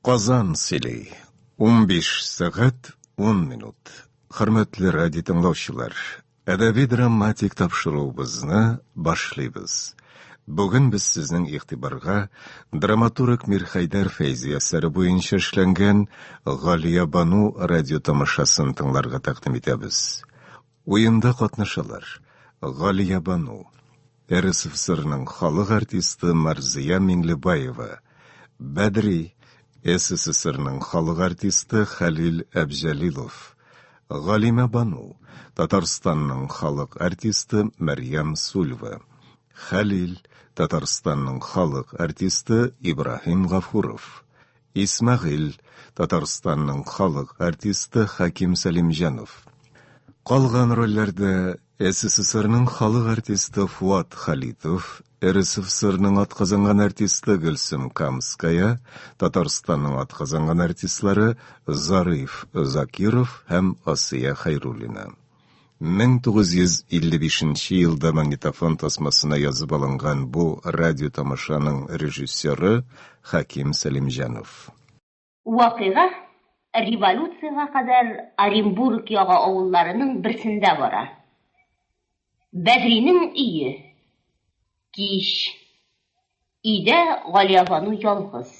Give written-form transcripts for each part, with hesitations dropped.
Qozon Sili 15 saat 10 minut. Hürmetli radyo dinləyicilər, ədəbi dramatik tapşırığımızı başlayırıq. Bugün biz sizin ixtibarğa dramaturg Mirxaydar Feyzi əsəri boyunca işlənən Ghaliya Banu radyo tamaşasını tыңларга тәкъдим итәбез. Oyunda qatnaşırlar Ghaliya Banu, РСФСРның халық артисты Марзия Меңлебаева, Бәдри, СССРның халық артисты Халил Әбжәлилов, Галима Бану, Татарстанның халық артисты Мәрьям Сульва, Халил, Татарстанның халық артисты Ибрахим Гафуров, Исмағил, Татарстанның халық артисты Хаким Салимжанов. Қалған рөлләрдә СССРның халық артисты Фуат Халитов, РСФСРның атказанган артисты Гөлсім Камская, Татарстанның атказанган артистлары Зариф Закиров һәм Асия Хайруллина. 1955 елда магнитофон тасмасына язып алынган бу радио тамашаның режиссеры Хаким Салимжанов. Вакыйга революцияга кадәр Оренбург яга авылларының берсендә бара. Бәдринең өе. Кич. Өйдә Галия Бану ялгыз.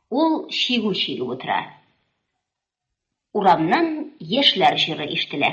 Ул шигу чигеп утыра. Урамнан яшьләр җыры ишетелә.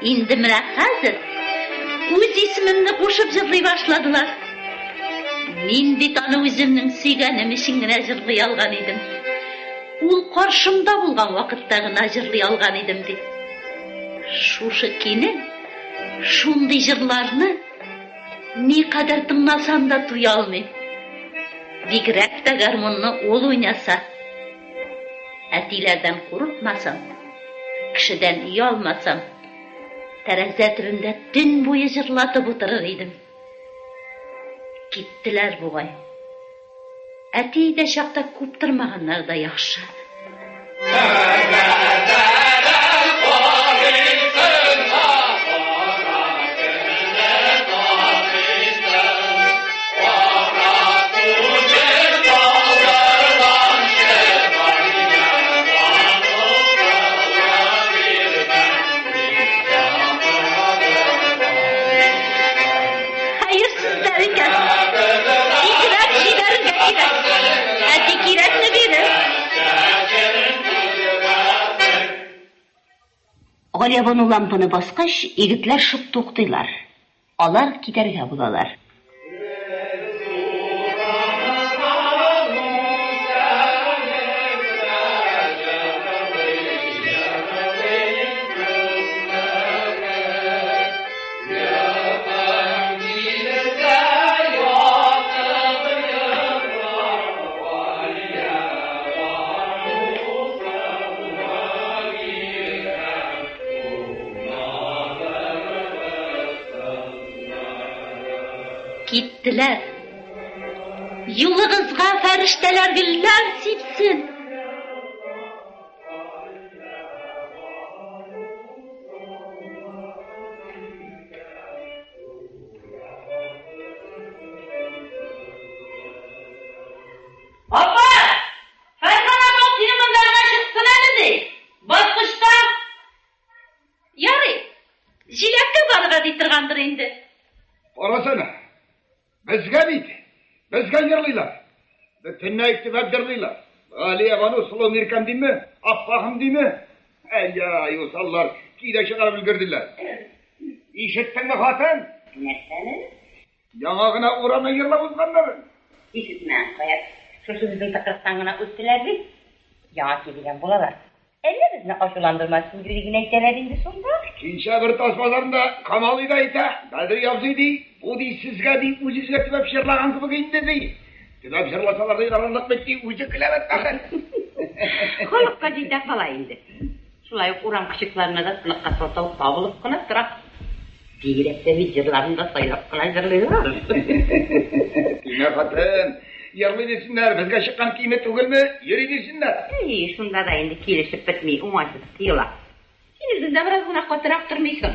Инде менә хәзер үз исемемне кушып җырлый башладылар. Мин бит аны үземнең сөйгәнем өчен генә җырлый алган идем. Ул каршымда булган вакытта гына җырлый алган идем бит. Шушы кине, шундый җырларны никадәр тыңласам да туя алмыйм. Бигрәк тә гармонны ул уйнаса. Әтиләрдән курыкмасам, кешедән уялмасам, тәрәзә төбендә төн буе җырлатып утырыр идем. Киттеләр бугай. Әти дә чакта күп тормаганнар да яхшы. Галиябану лампаны баскач, егетләр шып туктыйлар. Алар китәргә булалар. Gittiler. Yolunuzga ferişteler güller sipsin. Abba! Ferhan Hanım filminden çıksın dedi. Basmışta. Yarı. Jilekte balığa ditirgandır indi. Orasana. Bizga deydi. Bizga yırlıylar. Bütünne iktibar dırlıylar. Galiyabanı sulu mirkam değil mi? Affahım değil mi? Ya yusallar. Kide çıkarıp ülgürdüler. İşittin mi hatan? Nesini? Yanağına uğrama yırla buzganların. İşitmem koyar. Şu bizden Kırgızistan'ına üstüler biz. Yağı kedigen bulalar. Ellerizini aşılandırmasın yürüyün ekteler indi sonda. Kinşe bir tas pazarında kamalıydı ite. Kadir yapsıydı. Bu dey sizga dey o'zingizga tibab sherlagan gibi indi dey. Tibab sherlasalar dey qaranliq bitdi, o'zi kilavat axir. Xalqqa deydak bala indi. Şulay uran kışıklarına da sılıqqa sotulup tabılıp qına tırak. Bigirekte vicirlarını da saylap qına jırlıylar. Kime qatın. Yerli desinler, bizga çıqqan kıymet tugilmi? Yeri desinler. Şunda da indi kelişip bitmey, umaysız tiyla. Sen üzünde biraz buna qatıraq durmaysın.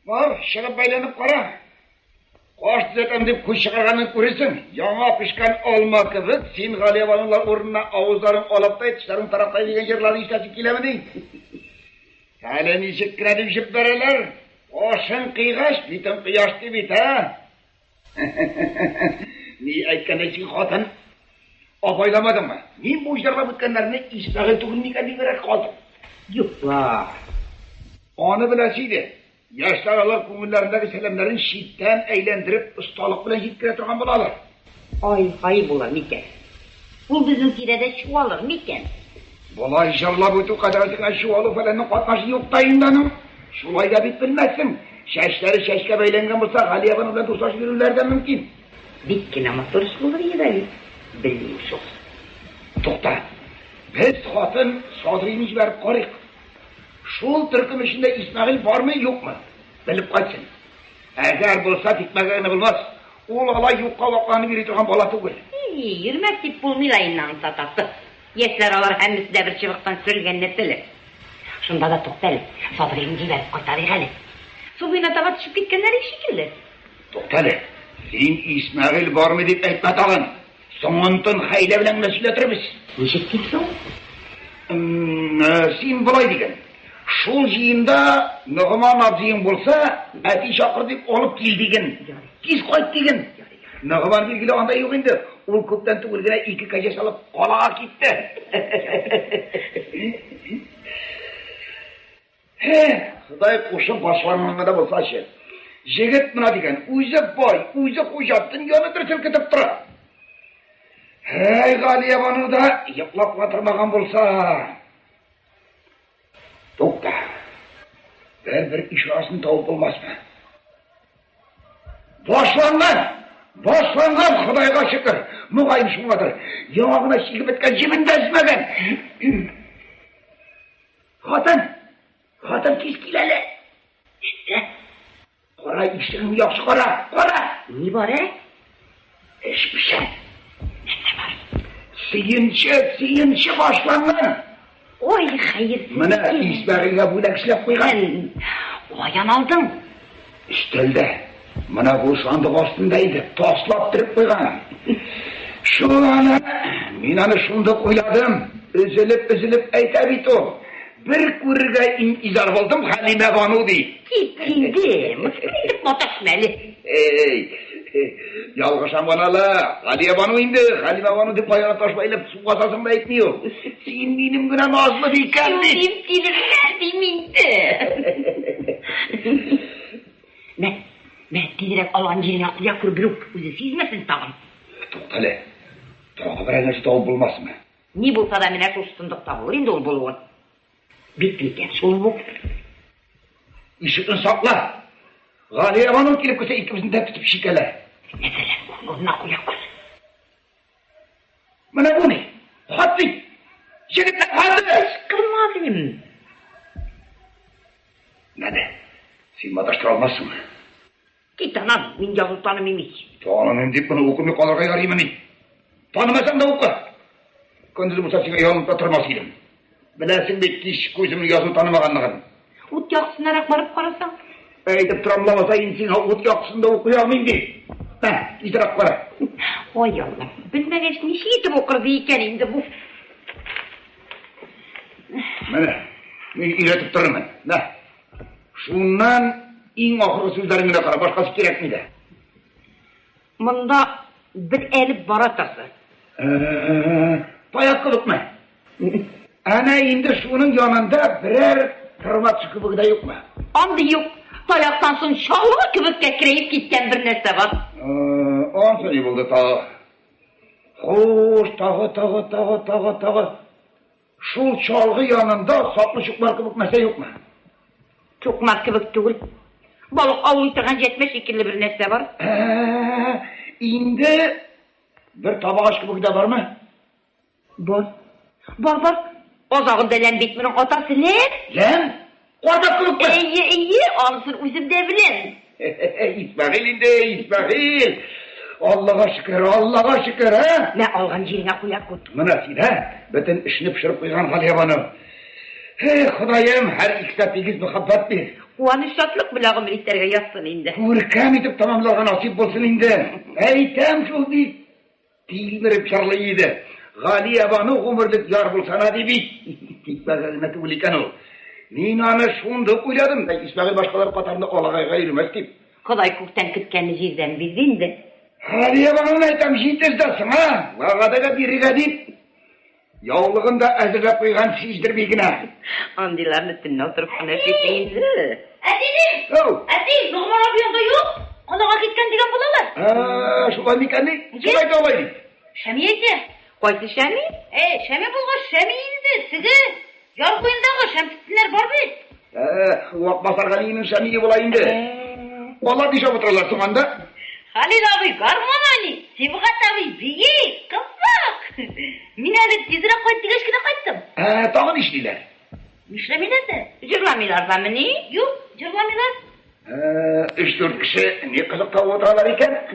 Var, шығып baylanıp qara. Qoş düzetem deb kuş çıkarganını көресің. Яңа pişkan olma kıvıt, sen Galiyabanlar ornuna avuzların olaptay, tişlerin taraftay degen yerlerini işletip kelemi deyin. Hale nişik kiredip jip bereler. Qoşın qiyğaş, bitin qiyaştı bit ha. Ne aytkan eşin xatan? Apaylamadın mı? Men bu işlerle bitkenlerini İsmail tugulmayken deyiverek kaldım. Yok var. Onu bilesiydi. Yaşlar alır ko'ngillarındagi selamlarini shiddan aylantirib, ustalik bilan yetkazib turgan bo'lalar. Ay bo'lar mikan. Bu bizning tirada chuvalır mikan. Bola inşallah bu qadarsigan shuvalı falanning qatnashi yo'q tayindanim. Shulayga bit bilmasin. Shashlari shashga baylangan bo'lsa, Galiyaban bilan do'stlashib yururlar da mumkin. Bitkina motorish bo'lar edi. Bilmayman shu. To'xta. Biz xotin Sodiriyni jibarib qo'ydik. Şul Türk'ün içinde İsmail var mı yok mu? Bilip kaçsın. Eğer bulsa gitmegeni bilmez. Ol alay yukka vakanı biri turgan balatı gül. Yürümek tip bulmaylayından satatı. Yesler alır hemisi de bir çıvıktan sürülgenini bilir. Şunda da tohtalı. Sadırayım verip kaytarı hali. Su buyuna tava düşüp gitkenler iyi şekilde. Tohtalı. Sen İsmail var mı deyip etme tağın. Soğuntun hayle bilen mesul etiribiz. Neşettin son? Sen bulay degen. Şul jiyinda Nıgıman abziyim bolsa, ati şakır deyip olup gel degen. Kiz koyt degen. Nıgıman bilgili anda yok indi. Ol köpten tugulgine 2 kaca salıp qolağa gitti. Xuday qo'shin boshlanmaganda bo'lsa chi. Jigit buna degen, o'zi boy, o'zi qo'shatdan yonidir silkitib turib. Hey Galiyabanida yiqlab o'tirmagan bo'lsa, to'xta. Bir ish rostini topib bo'lmasmi? Boshlangan Xudoga shukr. Muğayim shungadir. Yog'ini shigib bitgan jibinda ismagan. Xotin kiskilali. Qora ishingni yaxshi qora. Ne var he? Hiçbir şey. Ne var? Sıyınçı boshlangan. Oy hayırsız. Mana İsmail'ga bo'lak ishlab qo'ygan. Oyan aldın. Üstelde. Mana bu sandık ostunda edi. Toslab turib qo'ygan. Shu ana men ana shunda o'yladim. Üzülüp aytabit o. Bir ko'rga intizor bo'ldim Halima Banu deydi. Tipindi. Mıskın edip motoşmeli. Yalgışan bana la. Haliye bana indi. Halime bana deyip ayağına taş bayılıp su kasasını da etmiyor. Sen benim güne nazlı değilken değil. Dilim dilim verdim indi. Ben dilerek alancıyla yakır grup uzun sizmesin tamam. Toktale. Toğa bir enerji doğu bulmaz mı? Ne bulsa da mene susunduk da olur indi ol buluğun. Bitliken sol bu. Işıkını sakla. Galiye bana gelip kısa ikimizin de tutup şikele. Mesela onunla kuyak. Bana bu ne? Hadi. Şirketler hadi. Kırmazım. Ne de? Sen madaştır olmazsın mı? Git anam, min yazı tanımıymış. Tanımım deyip bunu okumu kolay yarayım mı? Tanımasam da oku. Gündüzü Musa'sına yolunda tırmasıydım. Bilersin bir kiş kuyuzumun yazını tanımaganlığın. Ut yaksınarak varıp karasan. Eydip tramlamasa insin ut yaksın da okuyamayın deyip. Heh, itirak var. Oy Allah, bilmegeç nişi yitip okur deyken indi bu. Mene, iletip durun ben. Ne? Şundan en ahırı sözlerine kara, başkası gerek miydi? Bunda bir elip baratası. Payakkılık mı? Ana indi şunun yanında birer kırmat çıkıbı da yok mu? Andı yok. Tayaktan son şallığı kıvık kekreyip gitken bir nerse var. On sene buldu tağı. Hoş tağı. Şu çalgı yanında saplı çıkmak kıvık mesele yok mu? Çok markıvık değil. Balık avluytağın jetme şekilli bir nerse var. İndi bir tabağı kıvık da var mı? Var. O zaman delen bitmenin otası ne? Lan? Orada kılık mı? İyi, alsın uzun devlen. İsmail indi, İsmail. Allah'a şükür ha? Ne algan yerine kuyak kut. Mınasın ha? Bütün işini pişirip koygan halyavanı. Hey Xudayım, her ikisi bigiz muhabbet bir. Uanı şatlık bilağım militerge yatsın indi. Hürkem edip tamamlagan nasip bolsun indi. Hey tam şu değil. Dilmirip şarlıydı. Galiyavanı umurluk yar bulsana debi. Tikbazazına tubulikan o. Ninanı şunda uyladım da İsmail başkaları katarında olağayga yürümez deyip. Kolay kukten kütkenli jirden bizindi. Galiyavanı aytam jintesdasın ha. Vağadaga biriga deyip. Yavlığında azırlap koygan sizdir bilgine. Andilarını tünne oturup nefeseyindi. Adilim! Oh. Adil, normal abiyonda yok. Onağa gitken dilen bulalar. Şu andikanı, şurayı da olaydı. Şemiyeti. Koysu Şemi? Şemi bulga Şemi indi, sizi. Yar koyundağı Şemsitsinler var bit. Vak basarganının şamiyi bulayındı. Ola dişe otururlar sonunda. Halil abi garmamani, Sivgat abi biyi, kıvvak. Minalet dizine koyup dileşkine kayttım. Tağın işliler. Müşremiler de. Cırlamiler zamani? Yok, cırlamiler. 3-4 kişi ne kızık tavuğu otururlar iken?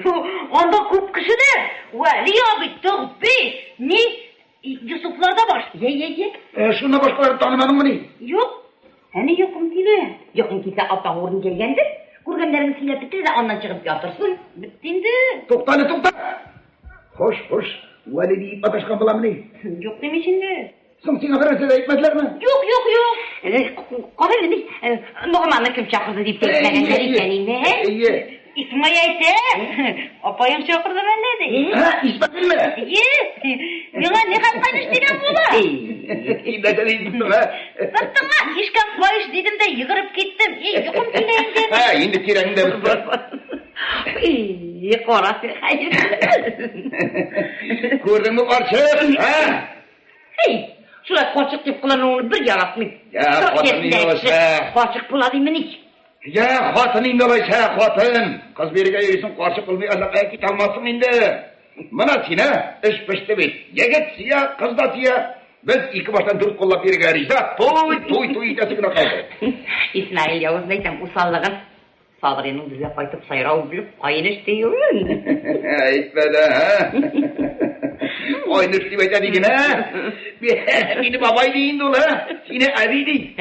Onda kup kişi de. Veli abi tağbi. Ne? Yusuflar da var. Ye. Şununla başkaları tanımadın mı ne? Yok. Hani yokum değil. Yokum ki de alttan uğrun gelgendir. Kurganlarını silah bitir de ondan çıkıp yatırsın. Bittindi. Tokta. Hoş. Veli deyip ateşkan bulan mı ne? Yok demişindi. Sımsına verirse de etmediler mi? Yok. Kahve mi? Normanlı kim çakırdı deyip tekmelenleri kendine. İyi. İsmail ise. Apayım çakırdı ben dedi. İsmail mi? İyi. Yana ne kalmaymış dedim bula. İyi de seni tuttum ha. Baktım ha. İşkan koyuş dedim de yıkırıp gittim. Yokum dileyindim. Şimdi tireni de tuttum. İyi korası hayır. Gördün mü parça? Hey. Şuraya koçuk deyip kılan onu bir yarasmış. Ya hatun indolaysa. Koçuk buladı minik. Ya hatun indolaysa hatun. Kız biriga yürüsün koçuk kılmıyor. Allah'a git almasın indi. Mana sine iş pişti bit. Yigit siya kız da siya. Biz iki baştan durup kollap biriga yürüyse. Toy desigine kaldı. İsmail Yavuz neysem usallığın. Sadri'nin düzle kaytıp sayrağı bilip ayınış diyorsun. Etmedi ha. Ayınış diyecek digine. Beni babayı deyin dolu ha. Sine abi deyin.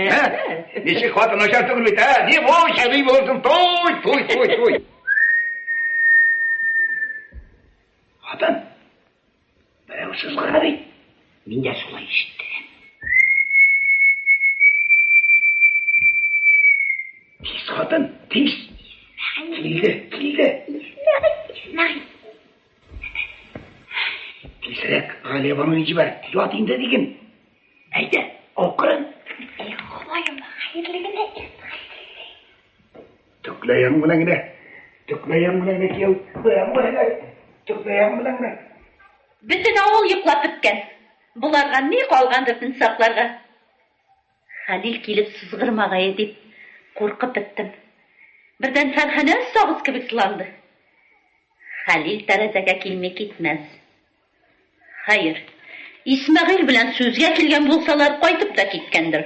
Neşe hatun aşağı bit ha. Diye bu şebi bulursun. Toy. Hatun. Berevsiz gari. Mince sola işte. Tiz hatun. Tiz. Kildi. Sinğaliyevanın ciber. Yatayım da digin. Haydi okurun. Xudoyim, xayrligini. Tıklayan bilan gide. Tıklayan bilan gide kiyav. Tıklayan bilan gide. Bütün avul yıklap bitken. Bularga ne qalgandır insaflarga? Halil kelip sızgırmagay dep korkup bittim. Birden Ferhane soğuz kibik sılandı. Halil terazega kelmek etmez. Hayır, İsmail bilen sözge kelgen bolsalar qaytıp da ketkendir.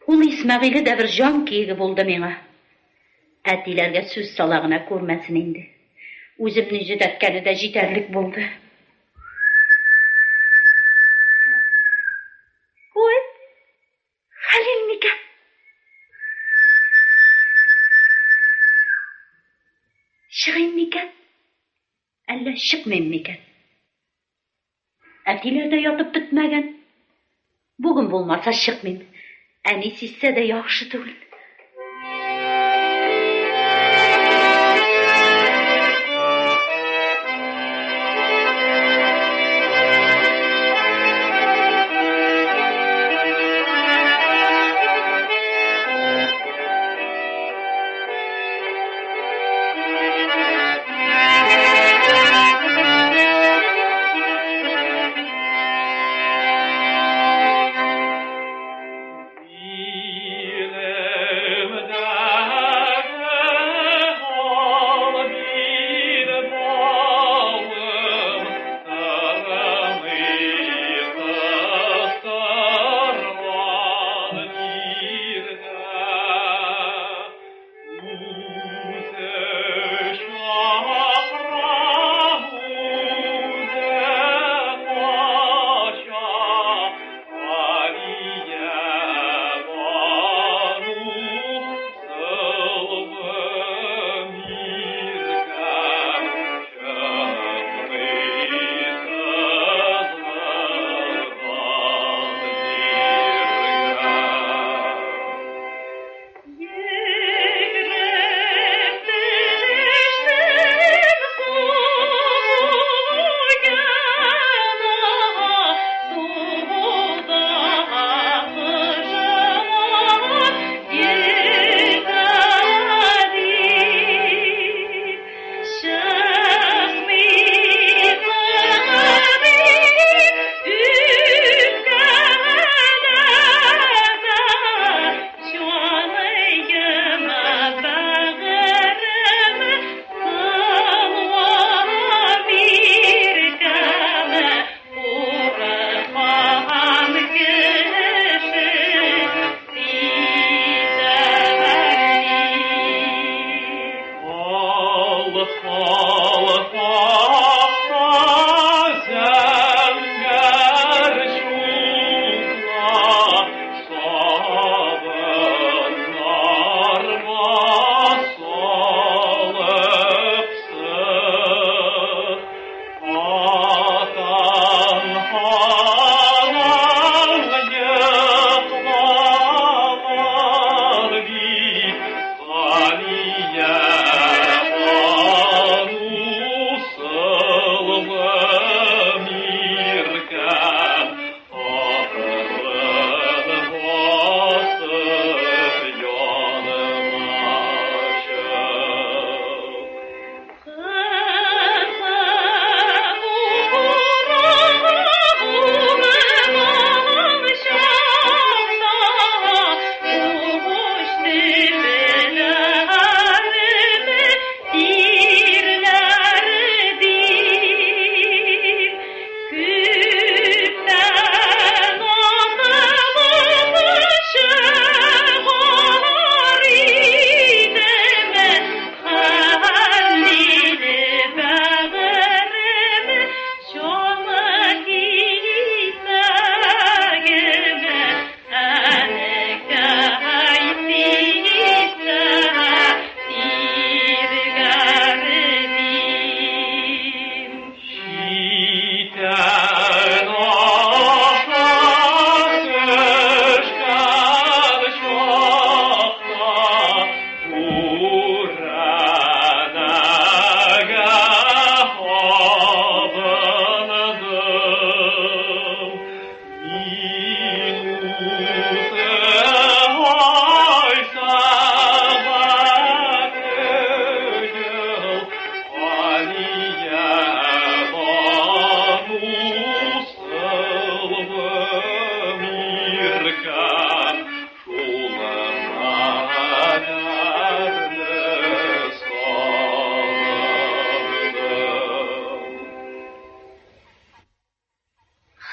Ул İsmail'i de bir jan kiyigi boldu meňa. Ätilerge söz salagına görmesin indi. Özümni jidatkeni de jiterlik boldu. Oy, Halil miken? Şirin miken? Alla şıkmen miken? Ätiler de yatıp bitmegen. Bugün bulmasa şıkmen. Әнес иссе de yaxşı түгел.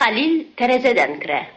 Halil terezeden kire.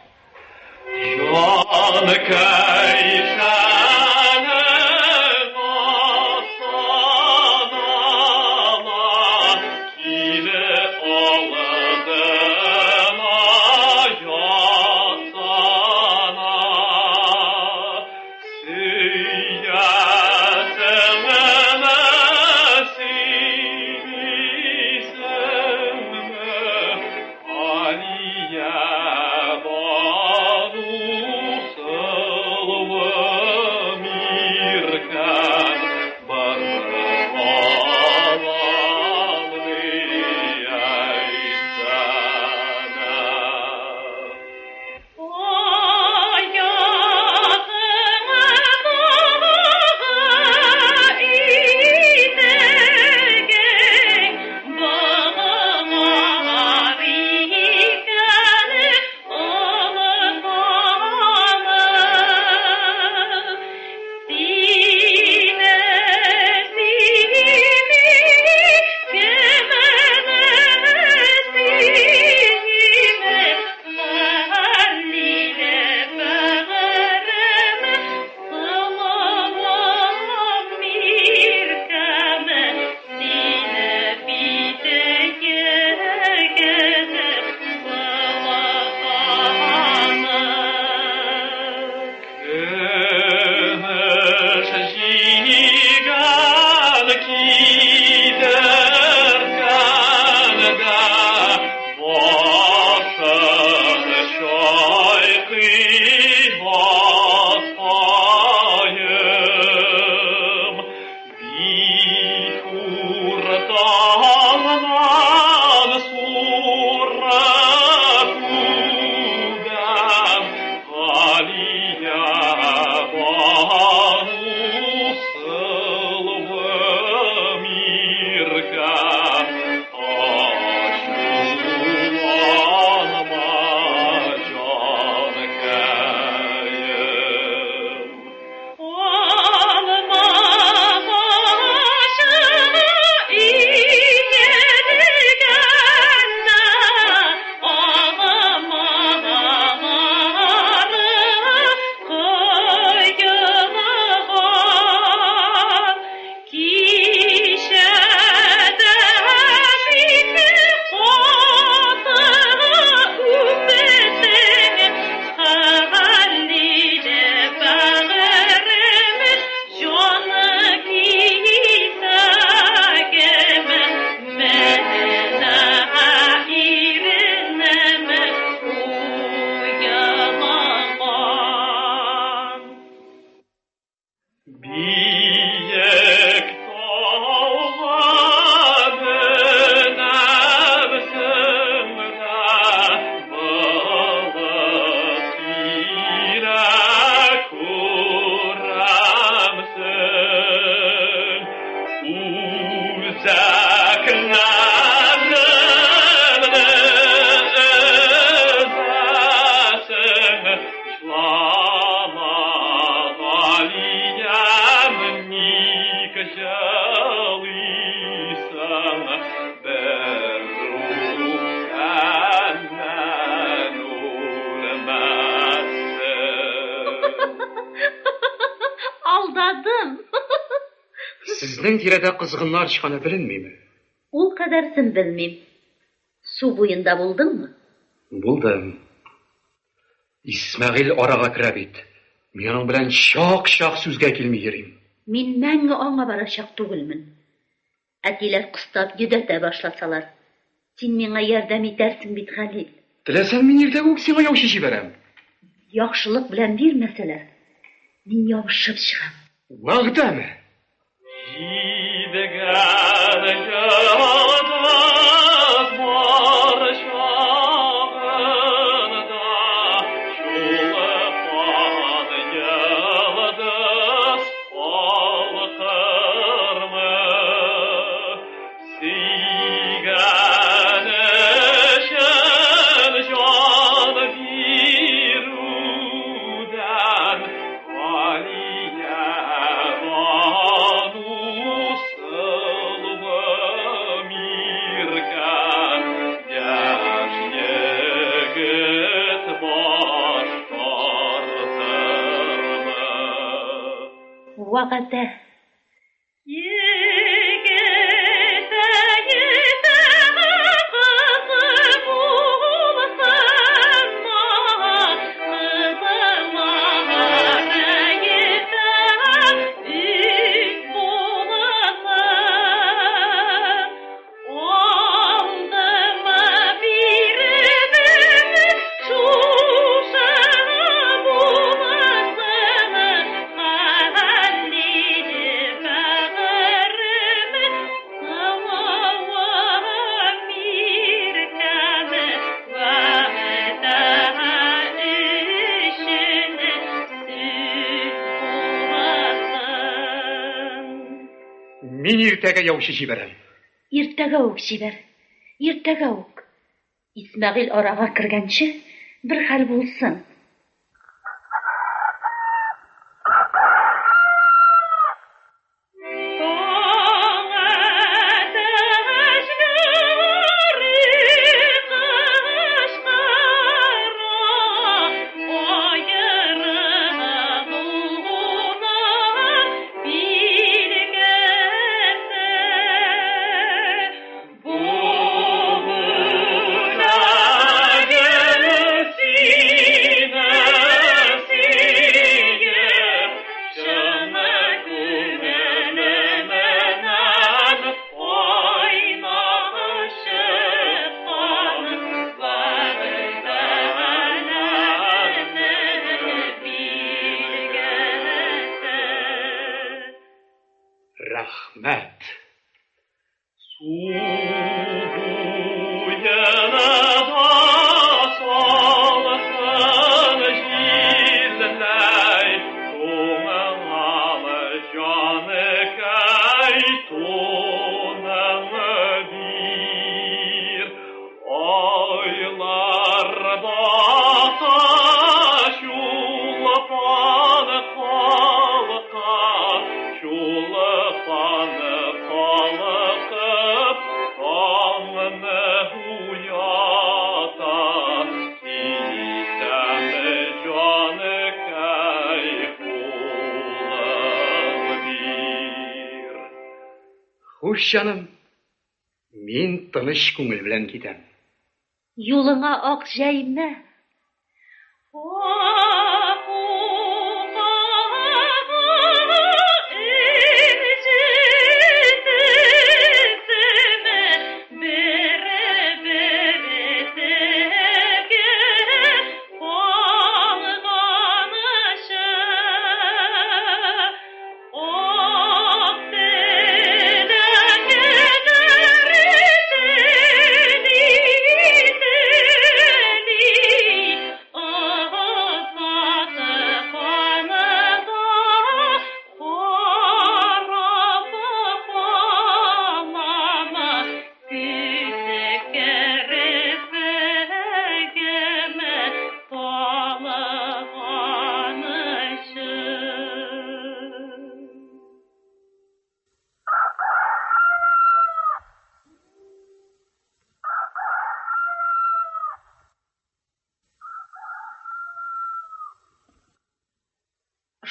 Aldadım. Sizden tirede kızgınlar çıkanı bilinmeymi? O kadarsın bilmeyim. Su boyunda buldun mu? Buldum. İsmail araga kirabit. Mening bilan shoq so'zga kelmeyireyim. Men mangi onga barashaq tugilmin. Atilar qistab yudata başlasalar. Sen menga yordam etarsin bit Halil. Tilasan men yerda o'ksingga yo'shishib beram. Yaxshilik bilan bermasalar, men yovishib chiqam. Vaqtami? вакыты. Мин иртәгә яучы җибәрәм. Иртәгә үк җибәр. Иртәгә үк. Исмәгыйль арага кергәнче бер хәл булсын. Рәхмәт. Хуш, җаным, мин тыныч күңел белән китәм. Юлыңа ак җәймә.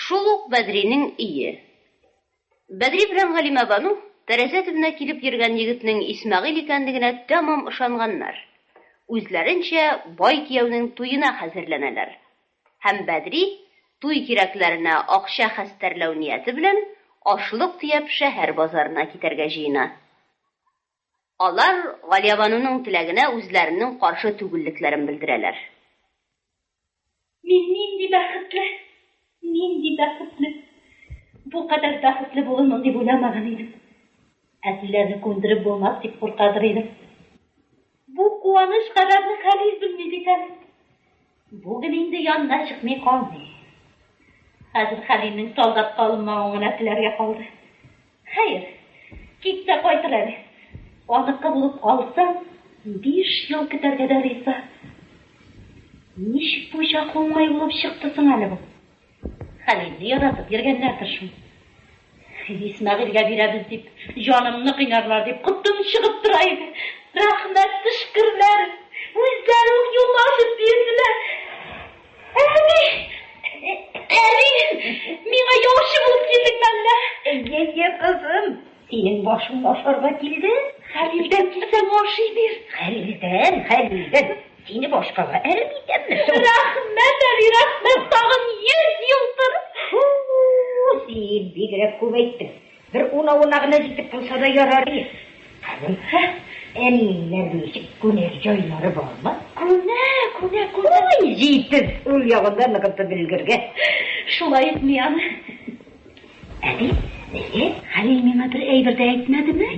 Шул ук Бәдринең ие. Бәдри белән Галима Бану тәрәзә төбенә килеп йөргән егетнең Исмәгыйль икәнлегенә тәмам ышанганнар. Үзләренчә бай кияүнең туена хәзерләнәләр. Һәм Бәдри туй кирәкләренә акча хәстәрләү нияте белән ашлык төяп шәһәр базарына китәргә җыена. Алар Галия Бануның теләгенә үзләренең каршы түгеллекләрен белдерәләр. Мин нинди бәхетле! Нинди бәхетле. Бу кадәр бәхетле булырмын дип уйламаган идем. Әтиләрне күндереп булмас дип куркадыр идем. Бу куаныш кадәрле хәлис белмиде икән. Бүген инде янына чыкмый калмый. Хәзер Хәлимнең солдат калынмаган гына теләргә калды. Хәер, китсә кайтыр әле. Аныкы булып калсам, 5 ел көтәргә дә риза. Ничек бу чак уңай булып чыкты соң әле бу? Хәлимне яратып йөргәннәрдер шул. Исмәгыйльгә бирәбез дип, җанымны кыйнарлар дип, кутым чыгып тора иде. Рәхмәт шөкерләр. Үзләре үк юллашып бирделәр. Әби! Миңа яучы булып килдең, башың ашарға килде. Хәлилдән килсәң ашый бир. Хәлилдән. Сине башкага әрәм итәмме? Рәхмәт, әби, рәхмәт. Тагын 100 ел тор. Син бигрәк күп әйттең. Бер унавына гына җитеп булса да ярар иде. Хәзер әллә ничек күнәр җайлары бармы? Күнә. Ой, җитез. Ул ягында ныгытып белгергә. Шулай итми аны. Әби, нәйе? Хәлил миңа бер әйбер дә әйтмәдеме?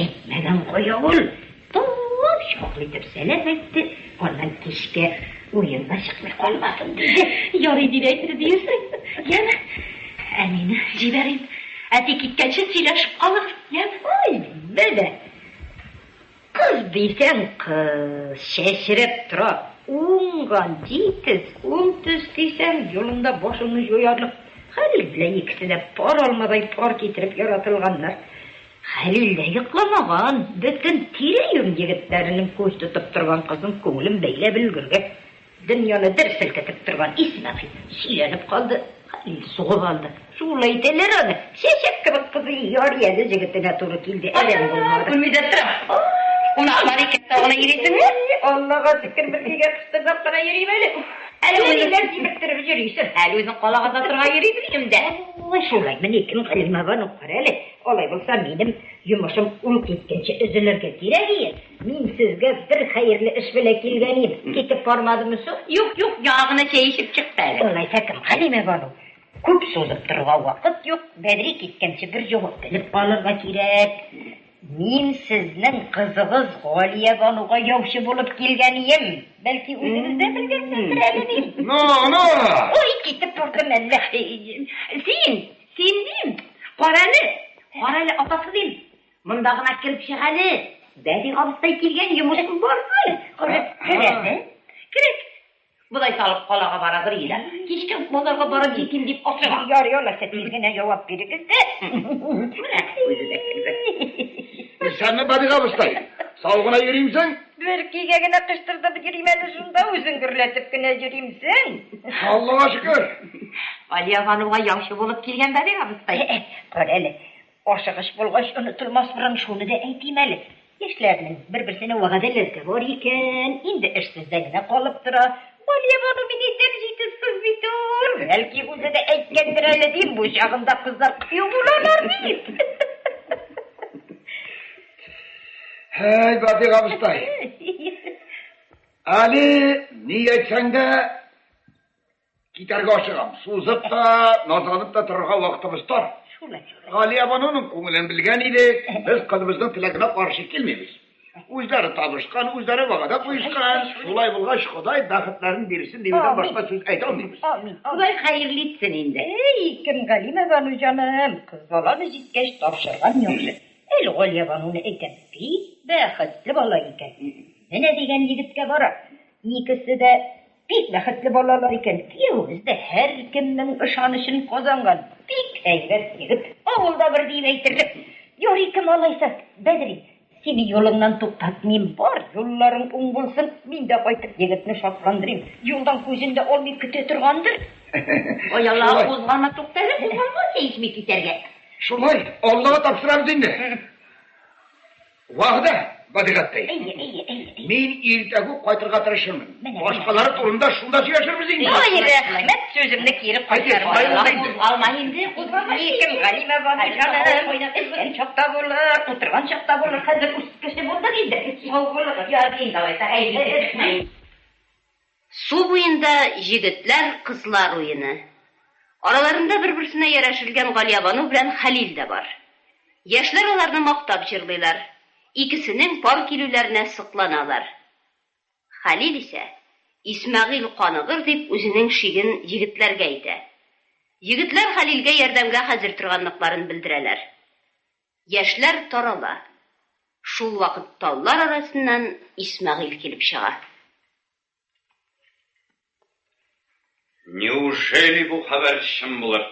Әйтмәгән кая ул. Тулап шаклы итеп сәлам әйтте. Аннан кичкә уенга чыкмый калмасын диде. Ярый дип әйтте диярсең. Яна, әнине җибәрим. Әти киткәнче сөйләшеп калыр. Ой, бәдә. Кыз дисәң кыз, шәшереп тора. Уңган җитез, уң төс дисәң юлында башыңны җуярлык. Хәлил белән икесе дә пар алмадай пар китереп яратылганнар. Хәлил дә йокламаган, бөтен тирә-юнь егетләренең күз тотып торган кызын күңелен бәйләп белгергә. Дөньяны дер селкетеп торган Исмәгыйль сөйләнеп калды. Хәлил сугып алды. Шулай итәләр аны. Шәшәк кебек кызы ярыяды җегетенә туры килде. Әрәм булмады. Күлмәдә тора. Кунаклар икән йөрисеңме? Аллага шөкер бер кигә кыстырып кына йөрим әле. Әле үзеңнәр димектереп йөрисең. Әле үзең калагызда торга йөрисең инде. Шулай менә кем кылмаган укыр әле. Алай булса минем йомышым ул киткәнче өзелергә кирәк иде. Мин сезгә бер хәерле эш белән килгән идем. Китеп бармадымы соң? Юк, ягына чәйшеп чыкты әле. Алай сәкем Хәлимә бару. Күп сузып торга вакыт юк. Бәдри киткәнче бер җавап белеп калырга кирәк. Мин сезнең кызыгыз Галия бануга яучы булып килгән идем. Бәлки үзегез дә белгәнсездер әле дим. No. Ой, китеп бардым әллә. Син дим. Каралы атасы дим. Монда гына килеп чык әле. Бәди абыстай килгән йомышым бар мы? Керек. Будай салып калага барадыр иде. Кичкә базарга барып җитим дип ашыга. Ярый, сез генә җавап бирегез дә. Sen mi Badik abistay? Salgına yürüyümsen? Бер кигә генә кыштырдып йөрим әле шунда, үзең гөрләтеп кенә йөримсең. Allah'a şükür. Алия бануга яучы булып килгән Бәдик абыстай. Кара әле. Ашыгыч булгач онытылмас бурын шуны да әйтим әле. Яшьләрнең бер-берсенә вәгъдәләре бар икән, инде эшсездә генә калып тора. Алия бану мин итеп җитез кыз бит ул. Бәлки үзе дә әйткәндер әле дим, бу чагында кызлар кыю булалар дип. Hey Badik abistay. Ali niyetsen de giderge aşığım. Suzıp da nazlanıp da tırga vaktimiz var. Galiye Banu'nun konulen bilgen idi. Biz kızımızın tilekine karşı gelmeyiz. Uzları tabışkan, uzları vakada kuyuşkan. Sulay bulgaç Kuday bakıtların birisin demeden başka söz aytamayız. Kuday hayırlı etsin indi. Kim Galime Banu canım. Kız balanı җиткәч тапшырган юк. Әле Галия Бануны әйтәм, бик бәхетле бала икән. Менә дигән егеткә бара. Икесе дә бик бәхетле балалар икән. Кияүбез дә һәркемнең ышанычын казанган. Бик әйбәт егет. Авылда бер дип әйтерлек. Ярый кем алайса, Бәдри, сине юлыңнан туктатмыйм, бар. Юлларың уң булсын, мин дә кайтып егетне шатландырыйм. Юлдан күзендә алмый көтә торгандыр. Ой Алла, узганда тукталып, булганга сәйсми китәргә. Şulay, Allah'a tapşıram dinle. Vahda, Badik abistay. Min irtegu qaytırga tırışırım. Başkaları turunda şunda yaşırmız indi. Hayır, rəhmət sözümni keri qaytarmayın. Almayındı, qozmamayın. Yekim Galime Banu canım. Eskən çaqda bulur, oturgan çaqda bulur. Hazır üst-köşe buldu indi. Sağ bulur. Yarın davaysa әйбәт. Су буенда җегетләр, кызлар уены. Араларында бер-берсенә ярашылган Галия Бану белән Хәлил дә бар. Яшьләр аларны мактап җырлыйлар. Икесенең пар килүләренә сокланалар. Хәлил исә Исмәгыйль каныгыр дип үзенең шиген егетләргә әйтә. Егетләр Хәлилгә ярдәмгә хәзер торганлыкларын белдерәләр. Яшьләр тарала. Шул вакыт таллар арасыннан Исмәгыйль килеп чыга. Неужели бу хәбәр чын булыр?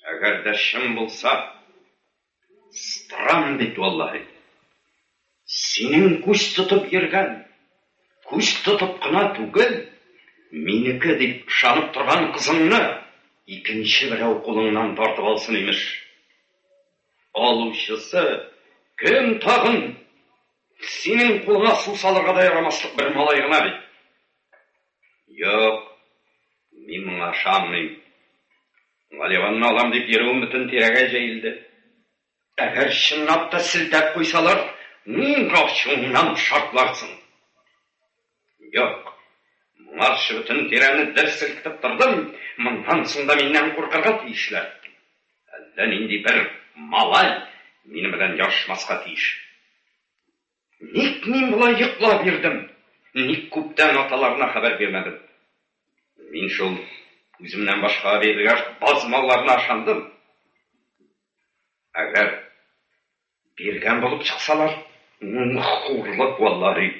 Әгәр дә чын булса, странно бит валлаһи. Синең күз тотып йөргән, күз тотып кына түгел, минеке дип ышанып торган кызыңны икенче берәү кулыңнан тартып алсын имеш. Алушысы кім тағын? Сенің қолыңа су салырға да ярамаслық бір малай ғана бит. Жоқ, мен мұңа шамлайым. Ғалиябанын алам деп еруім бүтін терәге жайылды. Әгер шыннап та сілтәп қойсалар, ғашуыңнан шартларсың. Жоқ, мұңаршы бүтін терәні дір сілкітіп тұрдым, мұндан сонда менен қорқарға тиішлер. Әлден енді бір малай мені білен ярышмасқа тиіш. Ник мен бұлай йықла бердім, ник көптен аталарына хабар бермедім. Мен шол өзімнен башқа берілгер баз малларына ашандым. Әгер берген болып шықсалар, қуырлық валлари.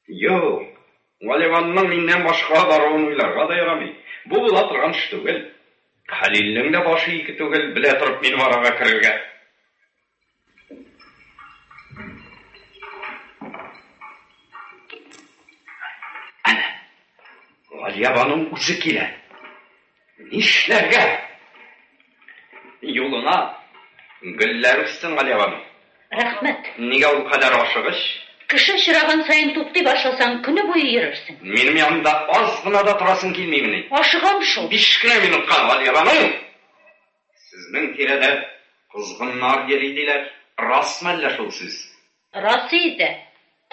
Йоқ, Ғалиябанның менен башқа баруын ойларға да ярамай. Бұл бола тұрған іш түгіл. Халилдің де башы екі түгіл, біле тұрып менің араға кірілге. Әне, Ғалиябаның өзі келе. Нишлерге? Юлына гүлләр үстін Ғалиябаның. Рахмет. Неге ол қадар ашығыш? Кіші шыраған сайын тоқтай башlasаң, күні бойы ерірсің. Менің yanımda az ғына да тұрасың келмеймін. Ашығам шол. 5 күні минутқа Ғалиябаның. Сіздің тереді қызғыннар ерейділер. Рас мәлі шол сіз? Рас еді.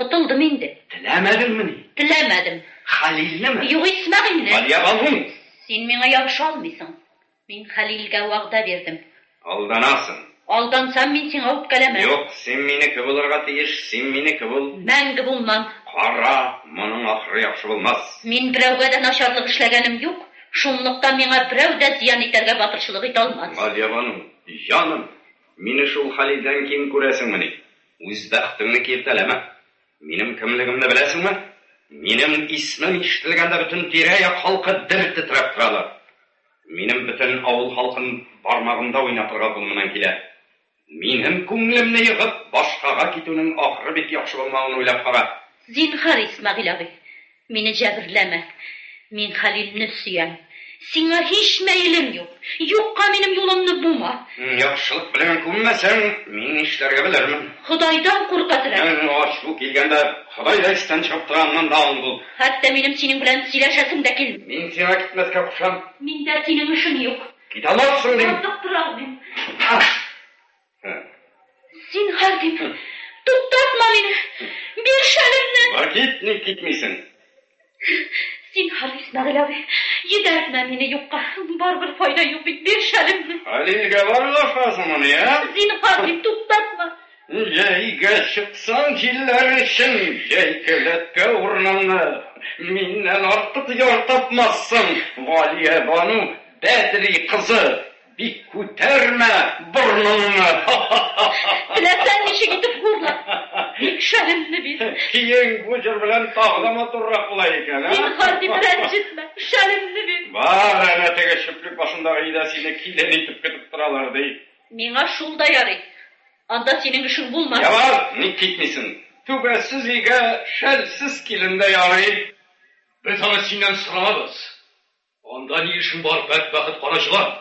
Құтылдым енді. Тіләмәдің мені? Тіләмәдім. Халилі ме? Юқ Исмағилі. Ғалиябаның. Сен меңа ябыша алмайсың. Мен Халилге уағда бердім. Алданасың. Алдансам мен сен алып келемін. Жоқ, сен мені кібылырға тиіш, сен мені кібыл. Мәңгі болмам. Қара, мұның ақыры яқшы болмас. Мен біреуге де нашарлық ішләгенім жоқ. Шунлықтан меңа біреу де зиян етерге батыршылық ете алмас. Ғалиябаның, жаным, мені шул Халилден кем көресің мені? Өз бәқтіңні кертелеме? Менің кімлігімді білесің ме? Менің исмім ишетілгенде бүтін тирәяқ халқы дір тітреп тұрады. Менің бүтін ауыл халқын бармағында ойнатырға бұлмынан келе. Менің көңілімні йығып, башқаға кетуінің ақыры бек яқшы болмауын ойлап қара. Зинхар Исмағил ағай, мені жәбірләмә. Мен Халилні сүйем. Сиңа һич мәйлем юк. Юкка минем юлымны бума. Яқшылық белән күнмәсәң, мин нишләргә белермен. Худайдан куркатырам. Ашу килгәндә Худай да истән чыгып торганнан да ул. Хәтта минем синең белән сөйләшәсем дә килми. Мин сиңа китмәскә кушам. Миндә синең эшең юк. Кит алмассың дим. Тотырам. Син хәлдим. Туктатма мине. Bir şəlimlə. Бар кит, ни китмисең. Син Исмәгыйль абый, йедәртмә мине юкка. Барбер файда юк бит, bir şəlimlə. Халилгә барлашасың моны, я? Син хәлдим, туктатма. Җәйгә чыксаң килләр өчен, җәйкәләткә урыныңны. Миннән артык яр тапмассың, Галиябану Бәдри кызы. Бик күтәрмә бурныңны. Теләсәң ничек итеп гурла. Бик шәлемне бит. Киең бу җыр белән тагы матуррак була икән, Син хәлдим рәнҗетмә. Шәлемне бит. Бар, әнә теге чүплек башындагы өйдә сине килен итеп көтеп торалар ди. Миңа шул да ярый. Анда синең эшең булмас. Явар, ник китмисең? Түбәсез өйгә шәлсез килен дә ярый. Без аны синнән сорамабыз. Анда ни эшең бар, бәдбәхет карачылар?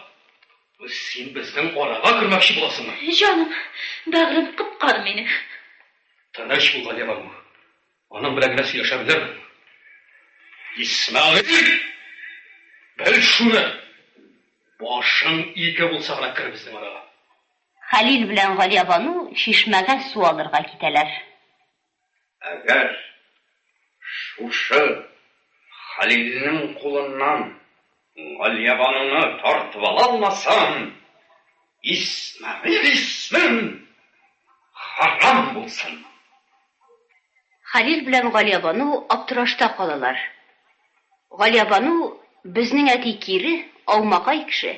Син безнең арага кермәкче буласыңмы? Җаным, бәгърем кыпкан мине. Тыныч бул, Галиябану. Аның белән генә сөйләшә белермен. Исмәгыйль! Бел шуны. Башың ике булса гына кер безнең арага. Халил белән Галиябану шишмәгә су алырга китәләр. Әгәр шушы Халилнең кулыннан Галиябаnuны тартып ала алмасам, Исмәгыйль исмем харам булсын. Халил белән Галиябану аптырашта калалар. Галиябану безнең әти кире, аумакай кеше,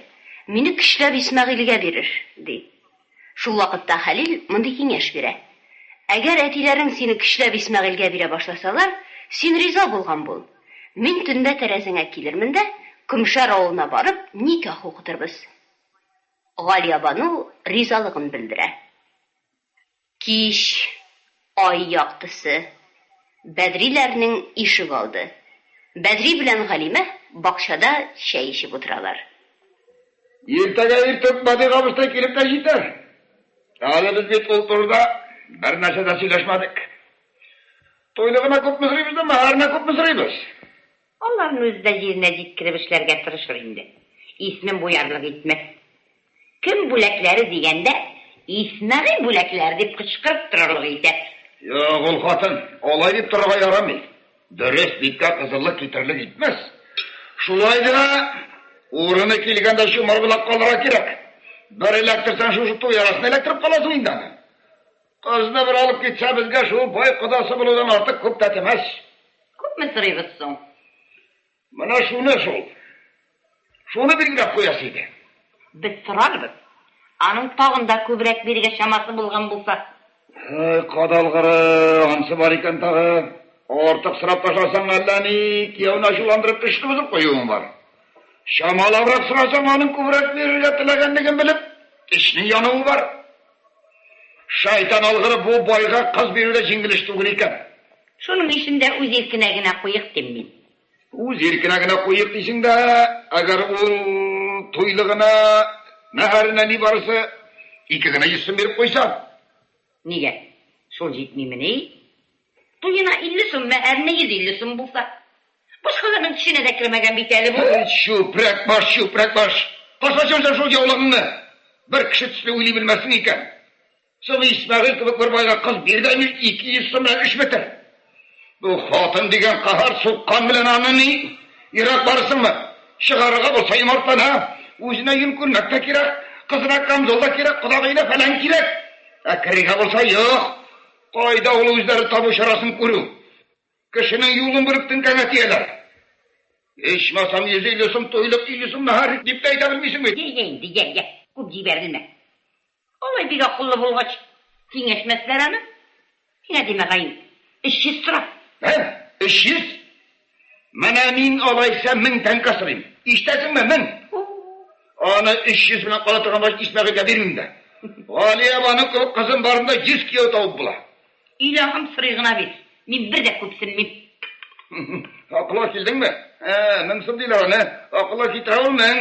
мине көчләп Исмәгыйльгә бирер, ди. Шул вакытта Халил мондый киңәш бирә. Әгәр әтиләрең сине көчләп Исмәгыйльгә бирә башласалар, син риза булган бул. Мин төндә тәрәзеңә килермен дә, Көмшәр авылына барып, никах укытырбыз. Галиябану ризалыгын белдерә. Кич, ай яктысы, Бәдриләрнең ишек алды. Бәдри белән Галимә бакчада чәй ичеп утыралар. Иртәгә иртүк Бадыйга килеп тә җитәр. Әлі біз бет ол тұрда бір нәрсе де сөйлешмедік. Тойлығына көп мүсірейміз де мәһәріне көп мүсірейміз. Onların özü de yerine jitkirip işlerge tırışır indi. İsmin buyarlık etmez. Kim bulekleri degende İsmail bulekler deyip kışkırıp dururluq eder. Yo'q, ol xotin, olay deb turga yaramay. Dürüst bitga qizillik ketirlik etmez. Şulayda o'rni kelganda shu marg'ilab qoldiraq kerak. Bir elektrikdan shu to'y arasida elektrib qolasiz undan. Qizni bir olib ketsa bizga shu boy qudosi bo'lgan ortiq ko'p tatimas. Ko'pmi so'rayapsan? Mana shuni Şunu belgilab qo'yasiz edi. Biz turarmiz. Aның tağında ko'proq beriga shamasi bo'lgan bo'lsa. Qadalg'iri, ansi bor ekan tag'i. Ortiq sirab tashlasang allani, kuyovni ashullantirib ishni buzib qo'yuvim bor. Shamolavroq so'rasam uning ko'proq beriga tilaganligini bilib, ishning yonuvi bor. Shayton olg'iri bu boyga qiz beruvda jingilishtirgan ekan. Shuning ishinde o'z erkinagina qo'yiq deyman. O'z erkinagina qo'yiq deysingda, agar u to'ylig'ini Мәһәренә ни барысы 2 гына 100 сум беріп қойсам. Неге? Сол жетмейме не? Туйына 50 сум, мәһәренә 150 сум булса. Башкаларның тишенә дә кірмәгән бит әле бу. Шупрак баш. Кашачымсың шул яулыгыңны. Бір кеше төсле уйлый белмәссең икән. Соны Исмәгыйль кебек бер байга кыз биргән 200 сум белән эш бетер. Бу хатын дигән каһар суккан белән аны ни? Ирак барсыңмы? Чыгарырга булса юмартана. Үзенә юнкүлмәк тә кирәк, кызына камзол да кирәк, кодагыйна фәлән кирәк. Кирәк булса юк. Кайда ул үзләре табу чарасын күрү. Кешенең юлын бүреп тиңкәнгә тияләр. Ичмасам 150 сум тойлык 50 сум мәһәр дип тә әйтә белмисеңме? Дигәнгә, күп җибәрдеңме? Алай бик акыллы булгач, киңәшмәсләр аны. Сиңа димәгәйм. 300 тора. 300? Менә мин алайса 1000 тәңкә сорыйм. Иштәсеңме 1000? Ana 300 bilan qola turgan bosh Ismag'ilga bermingda. G'aliyabaning qizim borida 100 kilo tavib bo'la. Ilohim sirig'ina ber. Men bir de ko'psinmim. Aqlga keldingmi? 1000 so'm deylar ana. Aqlga ketira olmang.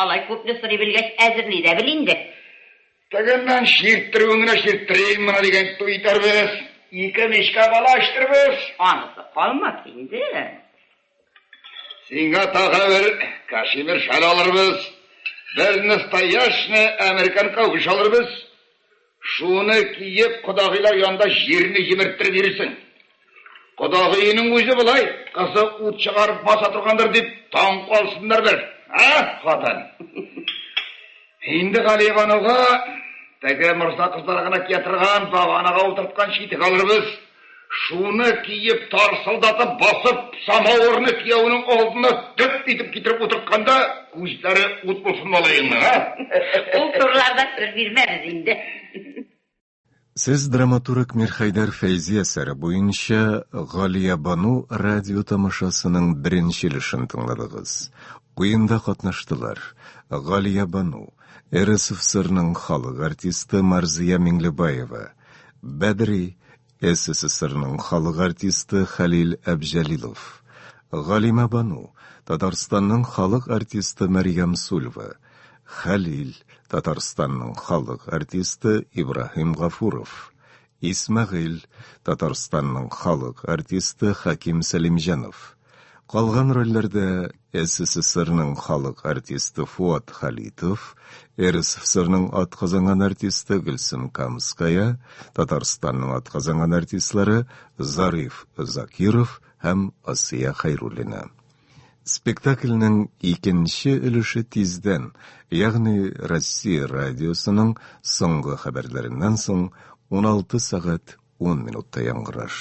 Alay ko'pni sirib bilgach azirli de bil endi. Tagandan shirttiribingni shirttirayim mana degan to'y tarbiz. 2 meshka bola ashtiribmiz. Anisi qolmas endi. Senga tag'a bir kashmir shal olirmiz. Bir nastoyashni Amerikan kavsh olirmiz. Shuni kiyib qudog'iylar yonida yerni yimirtirib yursin. Qudog'iyining o'zi bo'lay, qizi o't chiqarib bosa turgandir deb tong qolsinlar bir. Xotin. Endi G'aliyevanovga taga mirzo qizlarga keltirgan bag'onaga o'tirtgan shitik olirmiz. Şunu kiyip tarsıldatıp basıp samovarni kuyovning oldina dip etib getirib o'tirganda ko'zlari o't bo'lsin olayinmi, ha? U turlarda sir bermamiz endi. Siz dramaturg Mirhaydar Fayzi asari bo'yicha G'aliyabanu radio tomosasining birinchi ilishini tingladingiz. O'yinda qatnashdilar G'aliyabanu, RSFSRning xalq artisti Marziya Minglibayeva, Badri SSSRning xalq artisti Halil Abjalilov, G'alima Banu, Tataristonning xalq artisti Maryam Sulva, Halil, Tataristonning xalq artisti Ibrohim G'afurov, Ismag'il, Tataristonning xalq artisti Hakim Salimjanov. Qolgan rollarda SSSRning xalq artisti Fuat Xalitov, RSFSRning atqazangan artisti Gulsum Kamskaya, Tataristonning atqazangan artistlari Zarif Zakirov ham Asiya Xayrulina. Spektaklning ikinchi ilishi tezdan, ya'ni Rossiya radiosining so'nggi xabarlaridan so'ng 16 soat 10 minutda yangrash.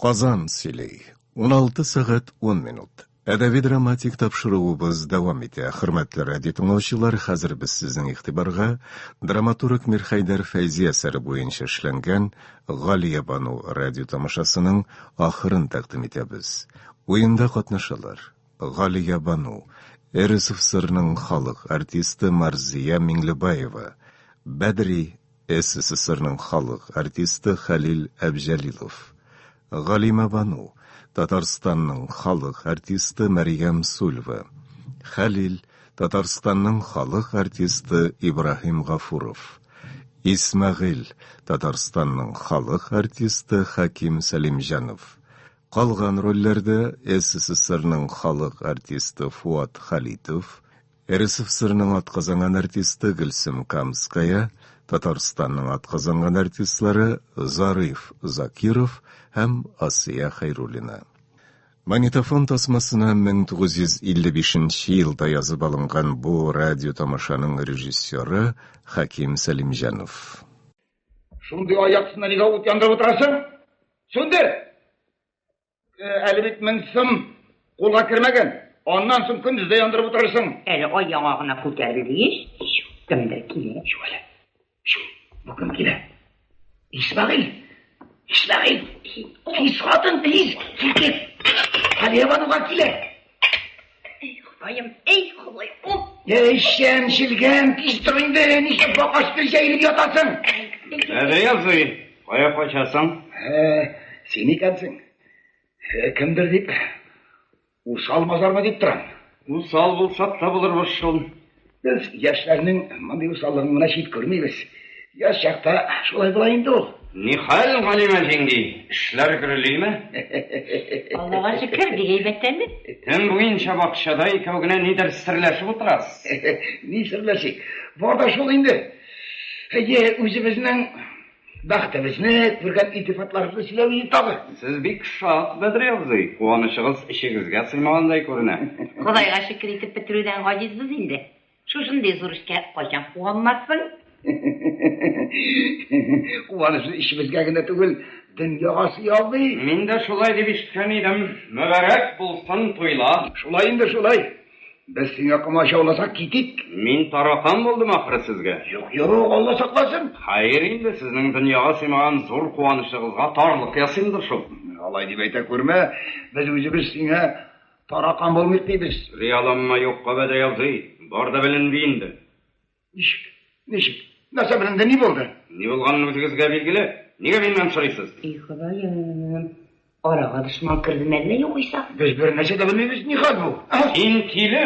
Qozon Siley 16 soat 10 minut. Adabiy dramatik topshiruvimiz davom etdi. Hurmatli radio tinglovchilar, hozir biz sizning e'tiborga dramaturg Mirhaydar Fayzi asari bo'yicha ishlangan G'aliyabanu radio tomoshasining oxirini taqdim etamiz. O'yinda qatnashdilar G'aliyabanu, RSFSRning xalq artisti Marziya Minglibayeva, Badri, SSSRning xalq artisti Halil Abjalilov, G'alima Banu, Tataristonning xalq artisti Maryam Sulva, Halil, Татарстанның халық артисты Ибрахим Гафуров. Исмағил, Татарстанның халық артисты Хаким Салимжанов. Қалған рөллерді СССР-ның халық артисты Фуат Халитов, РСФСР-ның атқазанған артисты Гүлсім Камская, Татарстанның атқазанған артистлары Зариф Закиров һәм Асия Хайруллина. Магнитофон тасмасына 1955 елда язып алынған бу радио тамашаның режиссері Хаким Салимжанов. Шундай аяқсына неге от яндырып отырасың? Сөндір! Әлі бит 1000 сым қолға кірмеген. Ondan soң күндізде яндырып отырасың. Әлі аяғына көтерілейіз. Кімдір келе? Шуәлі. Бұл кім келе? Исмағил. Исмағил. Тез қатын, тез. Сілкет. Қалиябануға келе. Ей Құдайым. Ешен, шілген, тез тұрыңды. Неше бақашты жайылып ятасың. Әдіязы, қоя қойшасың? Сен екенсің. Кімдір деп? Усал мазар ма деп тұрам? Усал болсап табылыр бұршыл. Біз яшьләрнең мындай усаллыгын мына шит күрмейбез. Яш чакта шулай була инде ул. Ни хәл, Галима җиңги? Эшләр гөрлейме? Аллага шөкер, дигәйбәттәнме? Төн буенча бакчада икәү генә нидер серләшеп утырасыз. Ни серләшик? Бар да шул инде. Үзебезнең бәхтебезне, күргән илтифатларыбызны сөйләп итабы. Сез бик шат, Бәдрәвзый. Куанычыгыз ишегезгә сыймагандай күренә. Худайга шөкер итеп бетерүдән гаҗизбез инде. Шушындый зур эшкә кайчан куанмассың? Куаныч ишебезгә генә түгел, дөньяга сыялды. Мин дә шулай дип ишеткән идем. Мөбарәк булсын туйла. Шулай инде шулай. Без сиңа комачауласак китик. Мин таракан булдым ахры сезгә. Юк, Алла сакласын. Хайр инде, сезнең дөньяга сыймаган зур куанычыгызга тарлык ясыймдыр шул. Алай дип әйтә күрмә, без үзебез сиңа таракан булмыйк дибез. Рияланма юкка Бәдрәвзый. Бар да беленде инде. Ничек? Нәрсә белән ни булды? Ни булганын үзегезгә билгеле. Нигә миннән сорыйсыз? Ходаем, арага дошман кирдеме әллә юкса? Без бер нәрсә дә белмибез, ни хәл бу? Син тиле,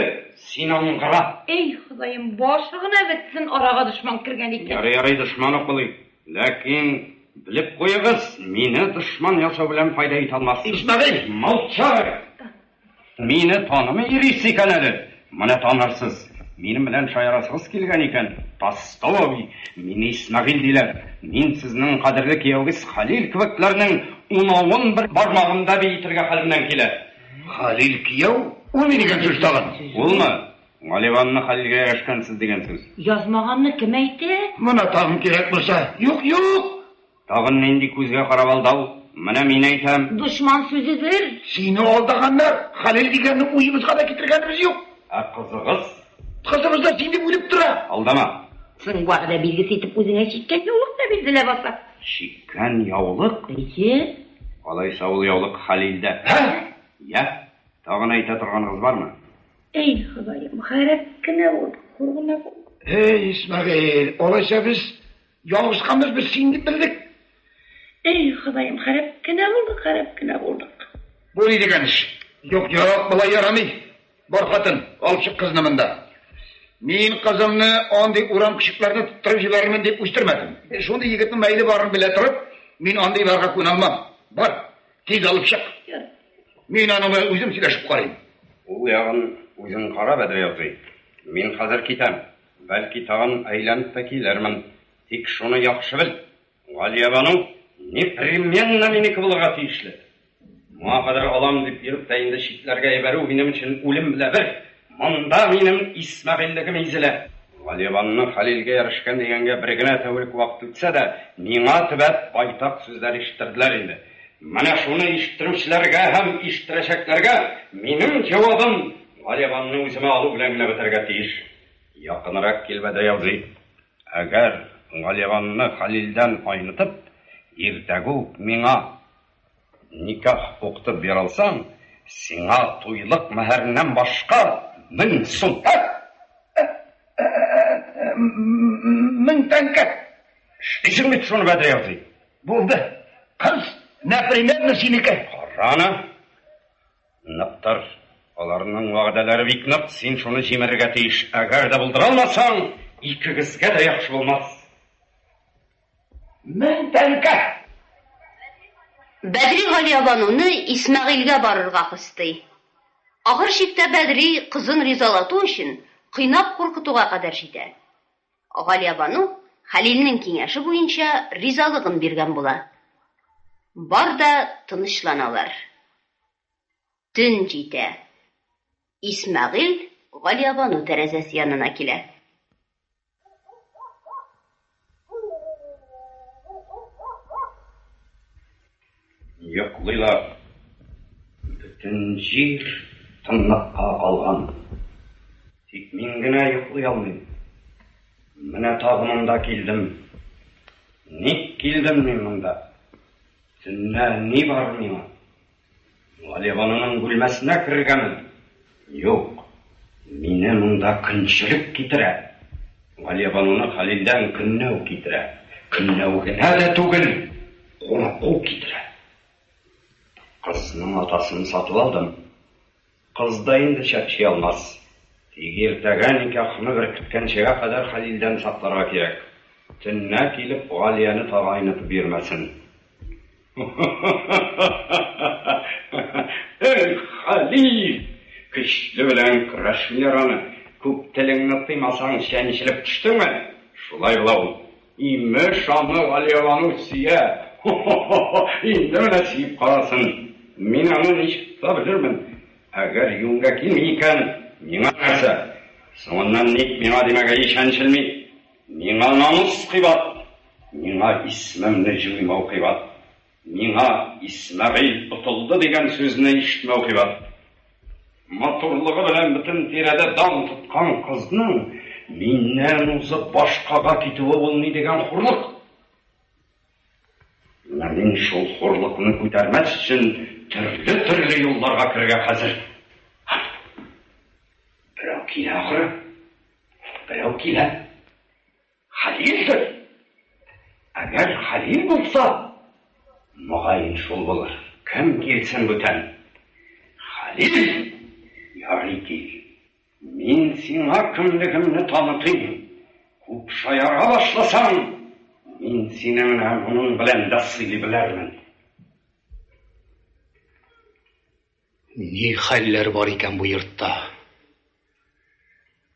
син аңгыра. Эй, Ходаем, башыгына бетсен, арага дошман киргән икән. Ярый, дошман укылый. Ләкин белеп куегыз, мине дошман ясау белән файда итә алмассыз. Исмәгыйль, молча. Мине танымый ирис икән әле. Моны танырсыз. Минем белән шаярасыз килгән икән. Тастовый, мине Исмәгыйль диләр. Мин сезнең кадерле кияүгез Халил кебекләрнең унавын бер бармагымда бейтергә хәлемнән килә. Халил кияү? Ул ни дигән сүз тагын? Улмы? Галиванны Халилгә яшкәнсез дигән сүз. Язмаганны кем әйтте? Моны тагын кирәк булса. Юк. Тагын нинди күзгә карап алдау? Менә мин әйтәм. Дошман сүзедер. Сине алдаганнар, Халил дигәнне уебызга да китергәнбез юк. Кызыгыз? Кызыбыз да син дип уйлап тора. Алдама. Соң вәгъдә билгесе итеп үзеңә чиккән яулык та билгеләп алса. Чиккән яулык? Әйе. Алайса ул яулык Халилдә. Я, тагын әйтә торганыгыз бармы? Эй, Ходаем, хәрәп кенә бул, кургына бул. Исмәгыйль, алайса без ялгышканбыз, без син дип белдек. Эй, Ходаем, хәрәп кенә булдык. Бу ни дигән эш? Юк, болай ярамый. Бар хатын, алып чык кызны монда. Мин кызымны андый урам кишекләрне туттырып җибәрмен дип үстермәдем. Шундый егетнең мәйле барын белә торып, мин андый барга күнә алмам. Бар, тиз алып чык. Мин аны үзем сөйләшеп карыйм. Ул ягын үзең кара, Бәдрәвзый. Мин хәзер китәм. Бәлки тагын әйләнеп тә килермен. Тик шуны яхшы бел. Галиябану непременно минеке булырга тиешле. Моңа кадәр алам дип йөреп тә инде читләргә ебәрү минем өчен үлем белән бер. Монда минем Исмәгыйльлегем изелә. Галиябанны Халилгә ярышкан дигәнгә бер генә тәүлек вакыт үтсә дә, миңа төбәп байтак сүзләр ишеттерделәр инде. Менә шуны ишеттерүчеләргә һәм ишеттерәчәкләргә минем җавабым Галиябанны үземә алу белән генә бетәргә тиеш. Якынрак кил, Бәдрәвзый. Әгәр Галиябанны Халилдән айнытып, иртәгә үк миңа никах укытып бер алсаң, сиңа туйлык мәһәреннән башка 1000 сум. 1000 тәңкә. Ишең бит шуны, Бәдрәвзый. Булды. Кыз, непременно синеке. Караны. Ныктыр. Аларның вәгъдәләре бик нык, син шуны җимерергә тиеш. Әгәр дә булдыра алмасаң, икегезгә дә яхшы булмас. Мен тәнкә. Бәдри Галиябануны Исмәгыйльгә барырга кыстый. Ахыр чиктә Бәдри кызын ризалату өчен кыйнап куркытуга кадәр җитә. Галиябану Хәлилнең киңәше буенча ризалыгын биргән була. Бар да тынычланалар. Төн җитә. Исмәгыйль Галиябану тәрәзәсе янына килә. Йоклыйлар. Бөтен җир тынлыкка калган. Тик мин генә йоклый алмыйм. Менә тагы монда килдем. Ник килдем мин монда? Төнлә ни бар миңа? Галиябануның бүлмәсенә кергәнмен. Юк, мине монда көнчелек китерә. Галиябануны Хәлилдән көннәү китерә. Көннәү генә дә түгел, курку китерә. Кызның атасын сатып алдым. Кыз да инде чәкчи алмас. Тик иртәгә никахны беркеткәнчегә кадәр Хәлилдән сакларга кирәк. Төннә килеп Галияны тагайнып бирмәсен. Хәлил! Көчле белән көрәшмиләр аны. Күп телеңне тыймасаң чәнчелеп төштеңме? Шулай булау. Имеш аны Галиябану сия. Инде менә сиеп карасын. Мин аны ничек тә белермен. Әгәр юнга килми икән, миңа нәрсә? Соңыннан ник миңа димәгә ишәнчелми? Миңа намус кыйбат. Миңа исмемне җуймау кыйбат. Миңа Исмәгыйль отылды дигән сүзне ишетмәү кыйбат. Матурлыгы белән бөтен тирәдә дан тоткан кызның миннән узып башкага китүе булмый дигән хурлык. Мин шул хурлыкны күтәрмәс өчен төрле юлларга керергә хәзер. Берәү килә ахыры. Берәү килә. Хәлилдер. Әгәр Хәлил булса, мөгаен шул булыр. Кем килсен бүтән? Хәлил! Ярый кил. Мин сиңа кемлегемне танытыйм. Күп шаяра башласаң, мин сине менә моның белән дә сыйлый беләрмен. Ни хәлләр бар икән бу йортта?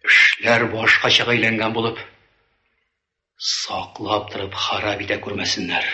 Эшләр башкача әйләнгән булып, саклап торып харап итә күрмәсеннәр.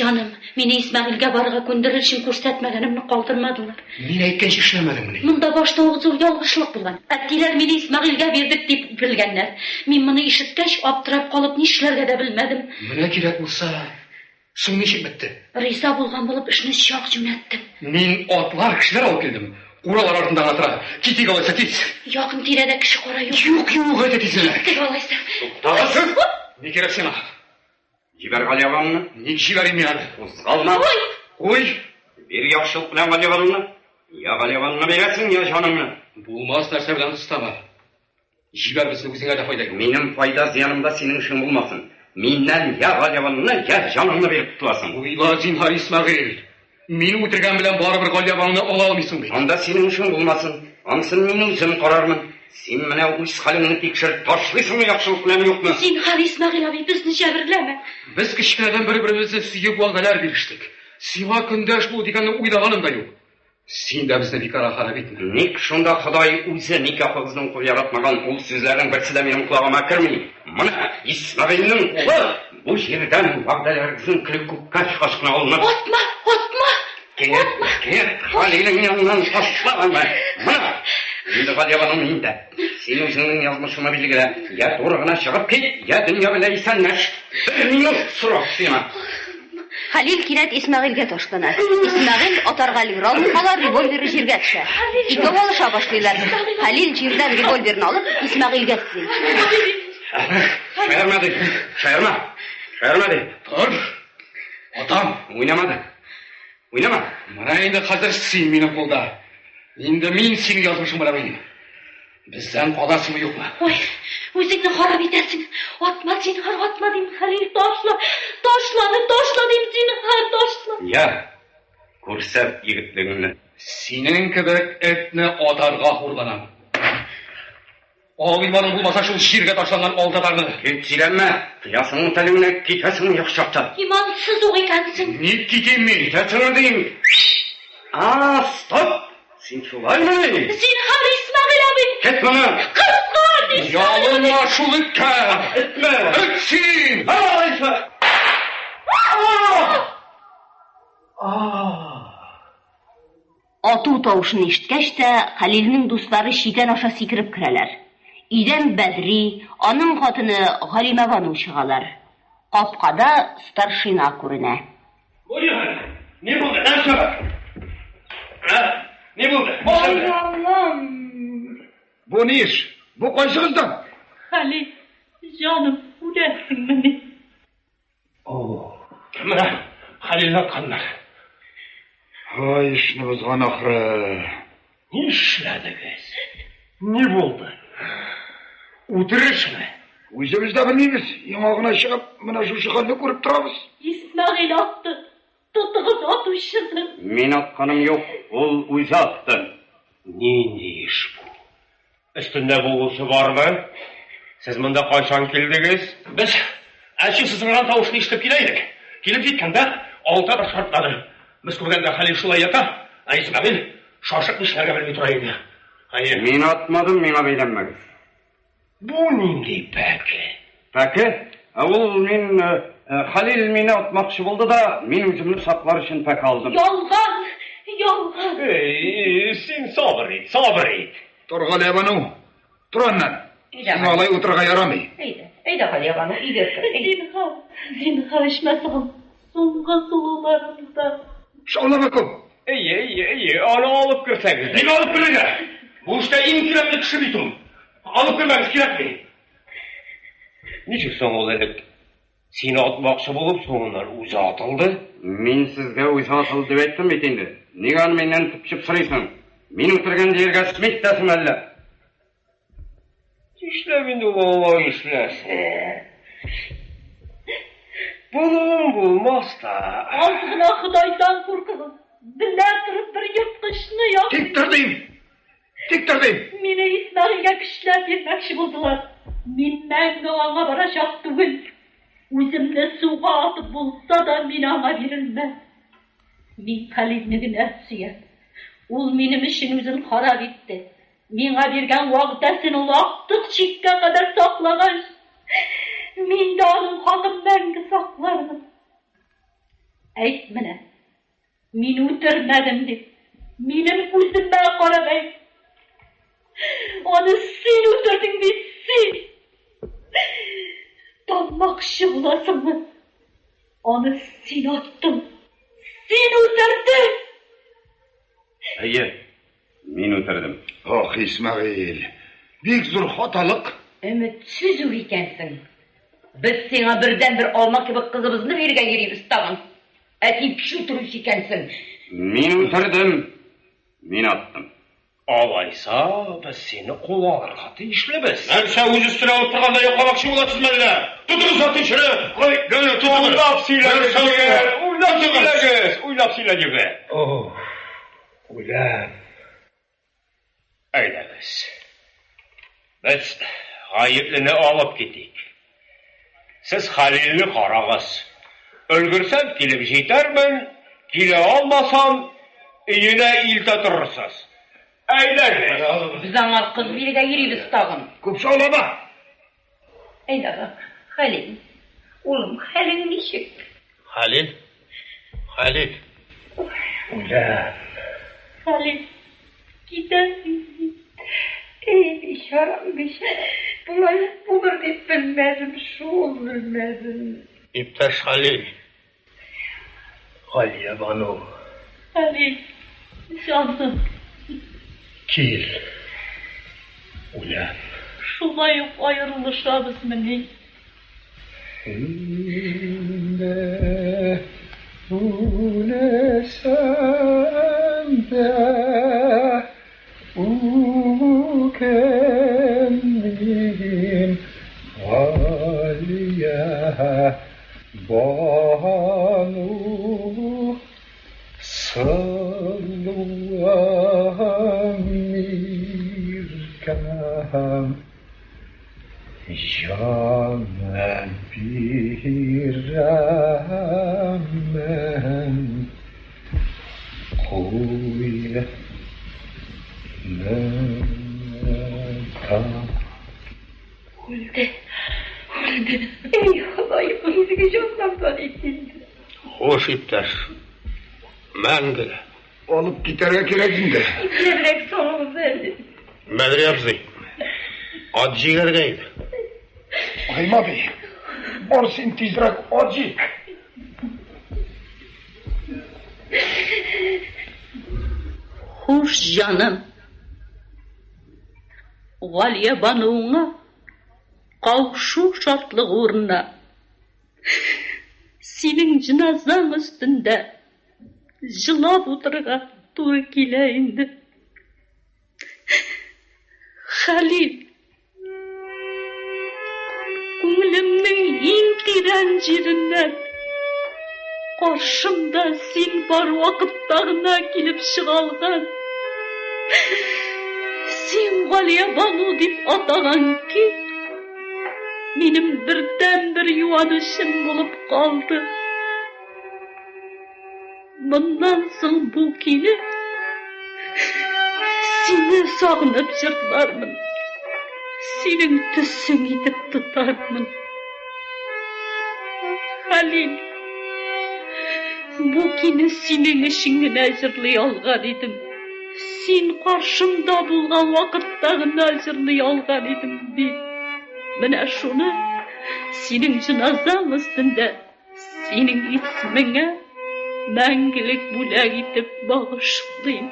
Җаным, мине Исмәгыйльгә барырга күндерер өчен күрсәтмәгәнемне калдырмадылар. Мин әйткәнчә эшләмәдеңме? Монда башта ук зур ялгышлык булган. Әтиләр мине Исмәгыйльгә бирдек дип белгәннәр. Мин моны ишеткәч, аптырап калып нишләргә дә белмәдем. Менә кирәк булса, соң ничек бетте? Риза булган булып эшне чак җүнәттем. Мин атлар кешеләр алып килдем. Уралар артында атыра. Китик алайса тиз. Якын тирәдә кеше кара юк. Юк, әйтә тизләр. Тик алайса. Туктагыз! Ни кирәк сиңа? Җибәр Галиябануны. Ник җибәрим мин аны? Кузгалма. Куй. Бир яхшылык белән Галиябануны. Я Галиябануны бирәсең, я җанымны. Булмас нәрсә белән тыстама. Җибәр безне үзеңә дә файда юк. Минем файда зыянымда синең эшең булмасын. Миннән я Галиябануны, я җанымны биреп тотасың. Уйла, зинһар Исмәгыйль. Мин үтергән белән барыбер Галиябануны ала алмыйсың бит. Анда синең эшең булмасын. Ансын мин үзем карармын. Син менә үз хәлеңне тикшереп ташлыйсыңмы яхшылык белән юкмы? Син Исмәгыйль абый безне җәберләмә. Без кичкәдән бер-беребезне сөеп вәгъдәләр бирештек. Сиңа көндәш бул дигәнне уйлаганым да юк. Син дә безне бик харап итмә. Ник шунда Ходай үзе никахыбызның кул яратмаган ул сүзләрнең берсе дә минем колагыма керми. Моны Исмәгыйльнең улы бу җирдән вәгъдәләребезнең көлек күккә чыгышына алынып. Атма! Кет, Хәлилнең яныннан ташлама. Моны Енді Ғалиябаным енді. Сен өзіңнің язмышыңа белгілі. Я торығына шығып кет, я дүния білей сәннәш. Бір минут сұрақ сема. Халил кинәт Исмәгыйльгә ташлана. Исмәгыйль атарга өлгерә алмыйлар, револьверы җиргә төшә. Ике алыша башлыйлар. Халил җирдән револьверны алып Исмәгыйльгә тезли. Шаярма. Тор. Атам, Уйнама. мына енді қазір сен менің қолда. Енді мен сенің язмышың білемін. Бізден қаласың жоқ па? Ой, өзіңді харап етесің. Атма сені хар, атма деймін. Халил, ташла деймін сені хар, ташла. Я, көрсәп егітлігіңді. Сенің кебек этне атарға қорланам. Ағилманың болмаса шул жерге ташланған алдатарны. Кет сөйләнме, қиясыңның тәлігіне кетесің яқшапта. Имансыз оқ екенсің. Не кетем мен? Кетесің деймін. Стоп! Сен шулаймы? Сен хар Исмәгыйль абый. Кет мұны! Қырқар дейсің. Ялынма шул итке! Этме! Эт сен! Ату тавышын ишеткәч тә Халилнең дуслары шигән аша сикереп керәләр. Өйдән Бәдри, аның хатыны Галимә Бану чыгалар. Капкада старшина күренә. Ne buldu? Ne buldu? Allah'ım. Bu ne iş? Bu koşuğuzdan. Halil, canım, uğraşsın beni. Mına Halil'le kanlar. Ay işini bozgan ahırı. Ne işlediniz? Ne buldu? Uydurur mu? Өзіміз de bilmeyimiz. Yanağına çıkıp bana şu şıkhalini görüp durabız. İsmail attı. Tuttuğuz atışını. Мен атқаным жоқ, ол өзі атты. Ne iş bu? Üstünde bulgusu var mı? Siz bunda kaçan geldiniz? Biz әші сызыңған тауышын естіп келейдік. Келіп жеткенде алта да шартлады. Біз көргенде Халил шулай ята, Исмәгыйль шашып нишләргә белмей тора иде. Мен атмадым, миңа бәйләнмәгез. Бу нинди пәке? Пәке? Ол мен Халил мені атмақшы болды да, мен өзімді сақлар үшін пәке алдым. Yolgan. Sen sabır et. Dur Galibanı. Dur annen. Sen alay oturga yaramay. Eyde Galibanı, iyi Zinhar içmesem. Songa solularımda. Şavla bakalım. İyi, onu alıp görseniz. Ne alıp göreceğiz? Bu işte imkilemli kişi bitim. Alıp görmemiz gerek mi? Niçin olarak seni atmakçı bulup soğunlar uza atıldı? Мен сізге өзі атылды деп айттым бет енді. Неге менен тіпшіп сұрайсың? Мен отырған жерге сметтесің әлі. İşleminde oğlan işlerse. Bulun bulmaz da. Altına Xudaydan korkalım. Dinler durup bir yırtqışını yap. Tiktirdeyim. Meni İsmail'e kişiler vermekşi buldular. Men ona baracak değil. Üzümde suğa atıp bulsa da men ona verilmez. Men Halil'nin nefsiye. Ol benim işin üzüm harap etti. Menga bergen vaqtasını uloqtiq chekka qadar saqlag'ach. Men de onun haqim menga saqlardim. Ayt mana. Men o'tirmadim deb. Mening ko'zimga qarab ayt. Onu sen o'tirding deb sen. Tanmoqchi bo'lasizmi? Onu sen otding. Sen o'tirding. Әйе, мен өтірдім. Ah İsmail. Bek zor hatalık. Ümitsiz ekensin. Biz sana birden bir almak gibi kızımızını vergen yerimiz tağın. Әтейіп кіші тұрыш екенсің. Мен өтірдім. Мен аттым. Алайса, біз сені қол аларға тиішліміз. Әлсә өз үстіне алып тұрғанда yoqlamақшы боласыз мәлі. Тұтыңыз атын шыры. Ойлап сөйләгіз. Ойлап. Әйдәңіз. Біз ғайыплыны алып кетейік. Сіз Халилні қарағыз. Өлгірсем келіп жетермін, келе алмасам, үйіне илте тұрырсыз. Әйдәңіз. Біз аңар қыз берге еребіз тағын. Көп шаулама. Әйдағы, Халил. Олым, Халил нешік? Халил. Ойлап. Halil, gidersin. Ey bişaram bişaram. Bulay bulur deyip bilmedim, şol bilmedim. İptaş Halil. Haliye Banu. Halil, canım. Kil. Ulan. Şulayıp ayrılışabız mı ne? İnde ulesem de ukendim Haliye Banu salluamirkam Canen biramen Kuyla Öldü. Ey Halayım, yüzüge canlardan etindi. Hoş İptaş. Мәңгі. Alıp gitarga kerakinde. İplebrek sonumuz verdi. Мәдір абзый. Ат жегергейді. Ayma bey. Borsin tizrak acık. Hoş canım. Galiye Banu'na kavuşu şartlık uğruna senin cinazan üstünde жылап отырға тура келейінді. Халил, көңілімнің ең тирән жерінен қаршымда сен бар уақыттағына келіп шығалған. Сен Галия Бану деп атаған ки, менің бірден-бір юанышым болып қалды. Bundan soң бұл келе сені сағынып жырлармын, сенің түсің етіп тұтармын. Халил, бұл кені сенің ішіңнен жырлай алған едім. Сен қаршымда болған уақыттағына жырлай алған едім бе. Міне шуны сенің жаназаң үстінде сенің исміңе мәңгілік бүләк етіп бағышлайым.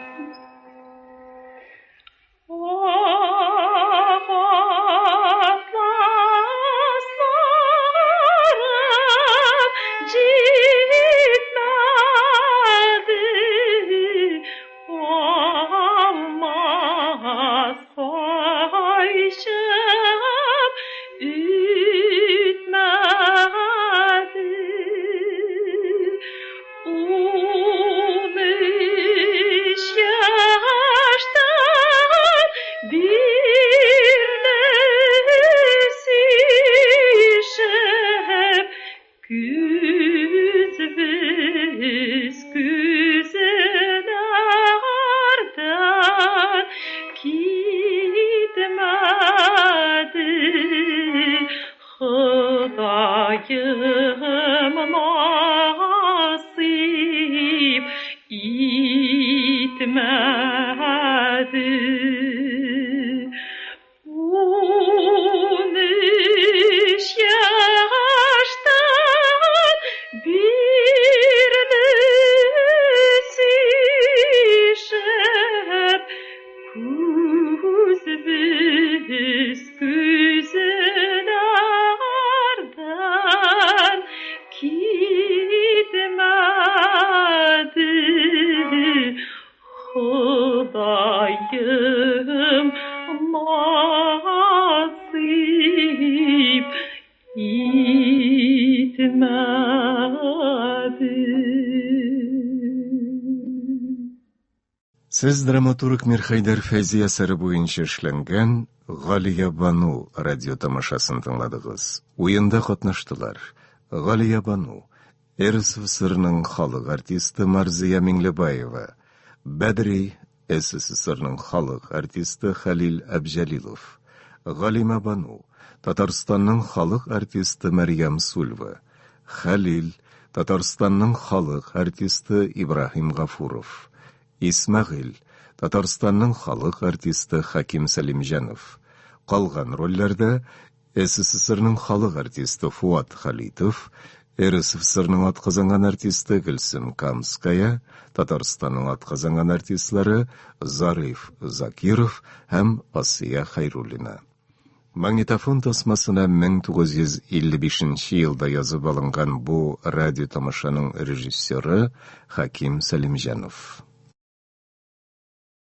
Сіз драматург Мирхайдар Фәйзи әсәрі бойынша эшләнгән Галия Бану радио тамашасын тыңладыгыз. Уенда катнаштылар Галия Бану, РСФСРның халык артисты Марзия Миңлебаева, Бәдри СССРның халык артисты Халил Әбҗәлилов, Галима Бану, Татарстанның халык артисты Мәрьям Сульва, Халил, Татарстанның халык артисты Ибрахим Гафуров, Исмәгыйль, Татарстанның халық артисты Хаким Салимжанов. Қалған рольлерді СССРның халық артисті Фуат Халитов, РСФСРның атқазанған артисті Гүлсім Камская, Татарстанның атқазанған артистлары Зариф Закиров һәм Асия Хайруллина. Магнитофон тасмасына 1955 елда язып алынған бу радио тамашаның режиссері Хаким Салимжанов.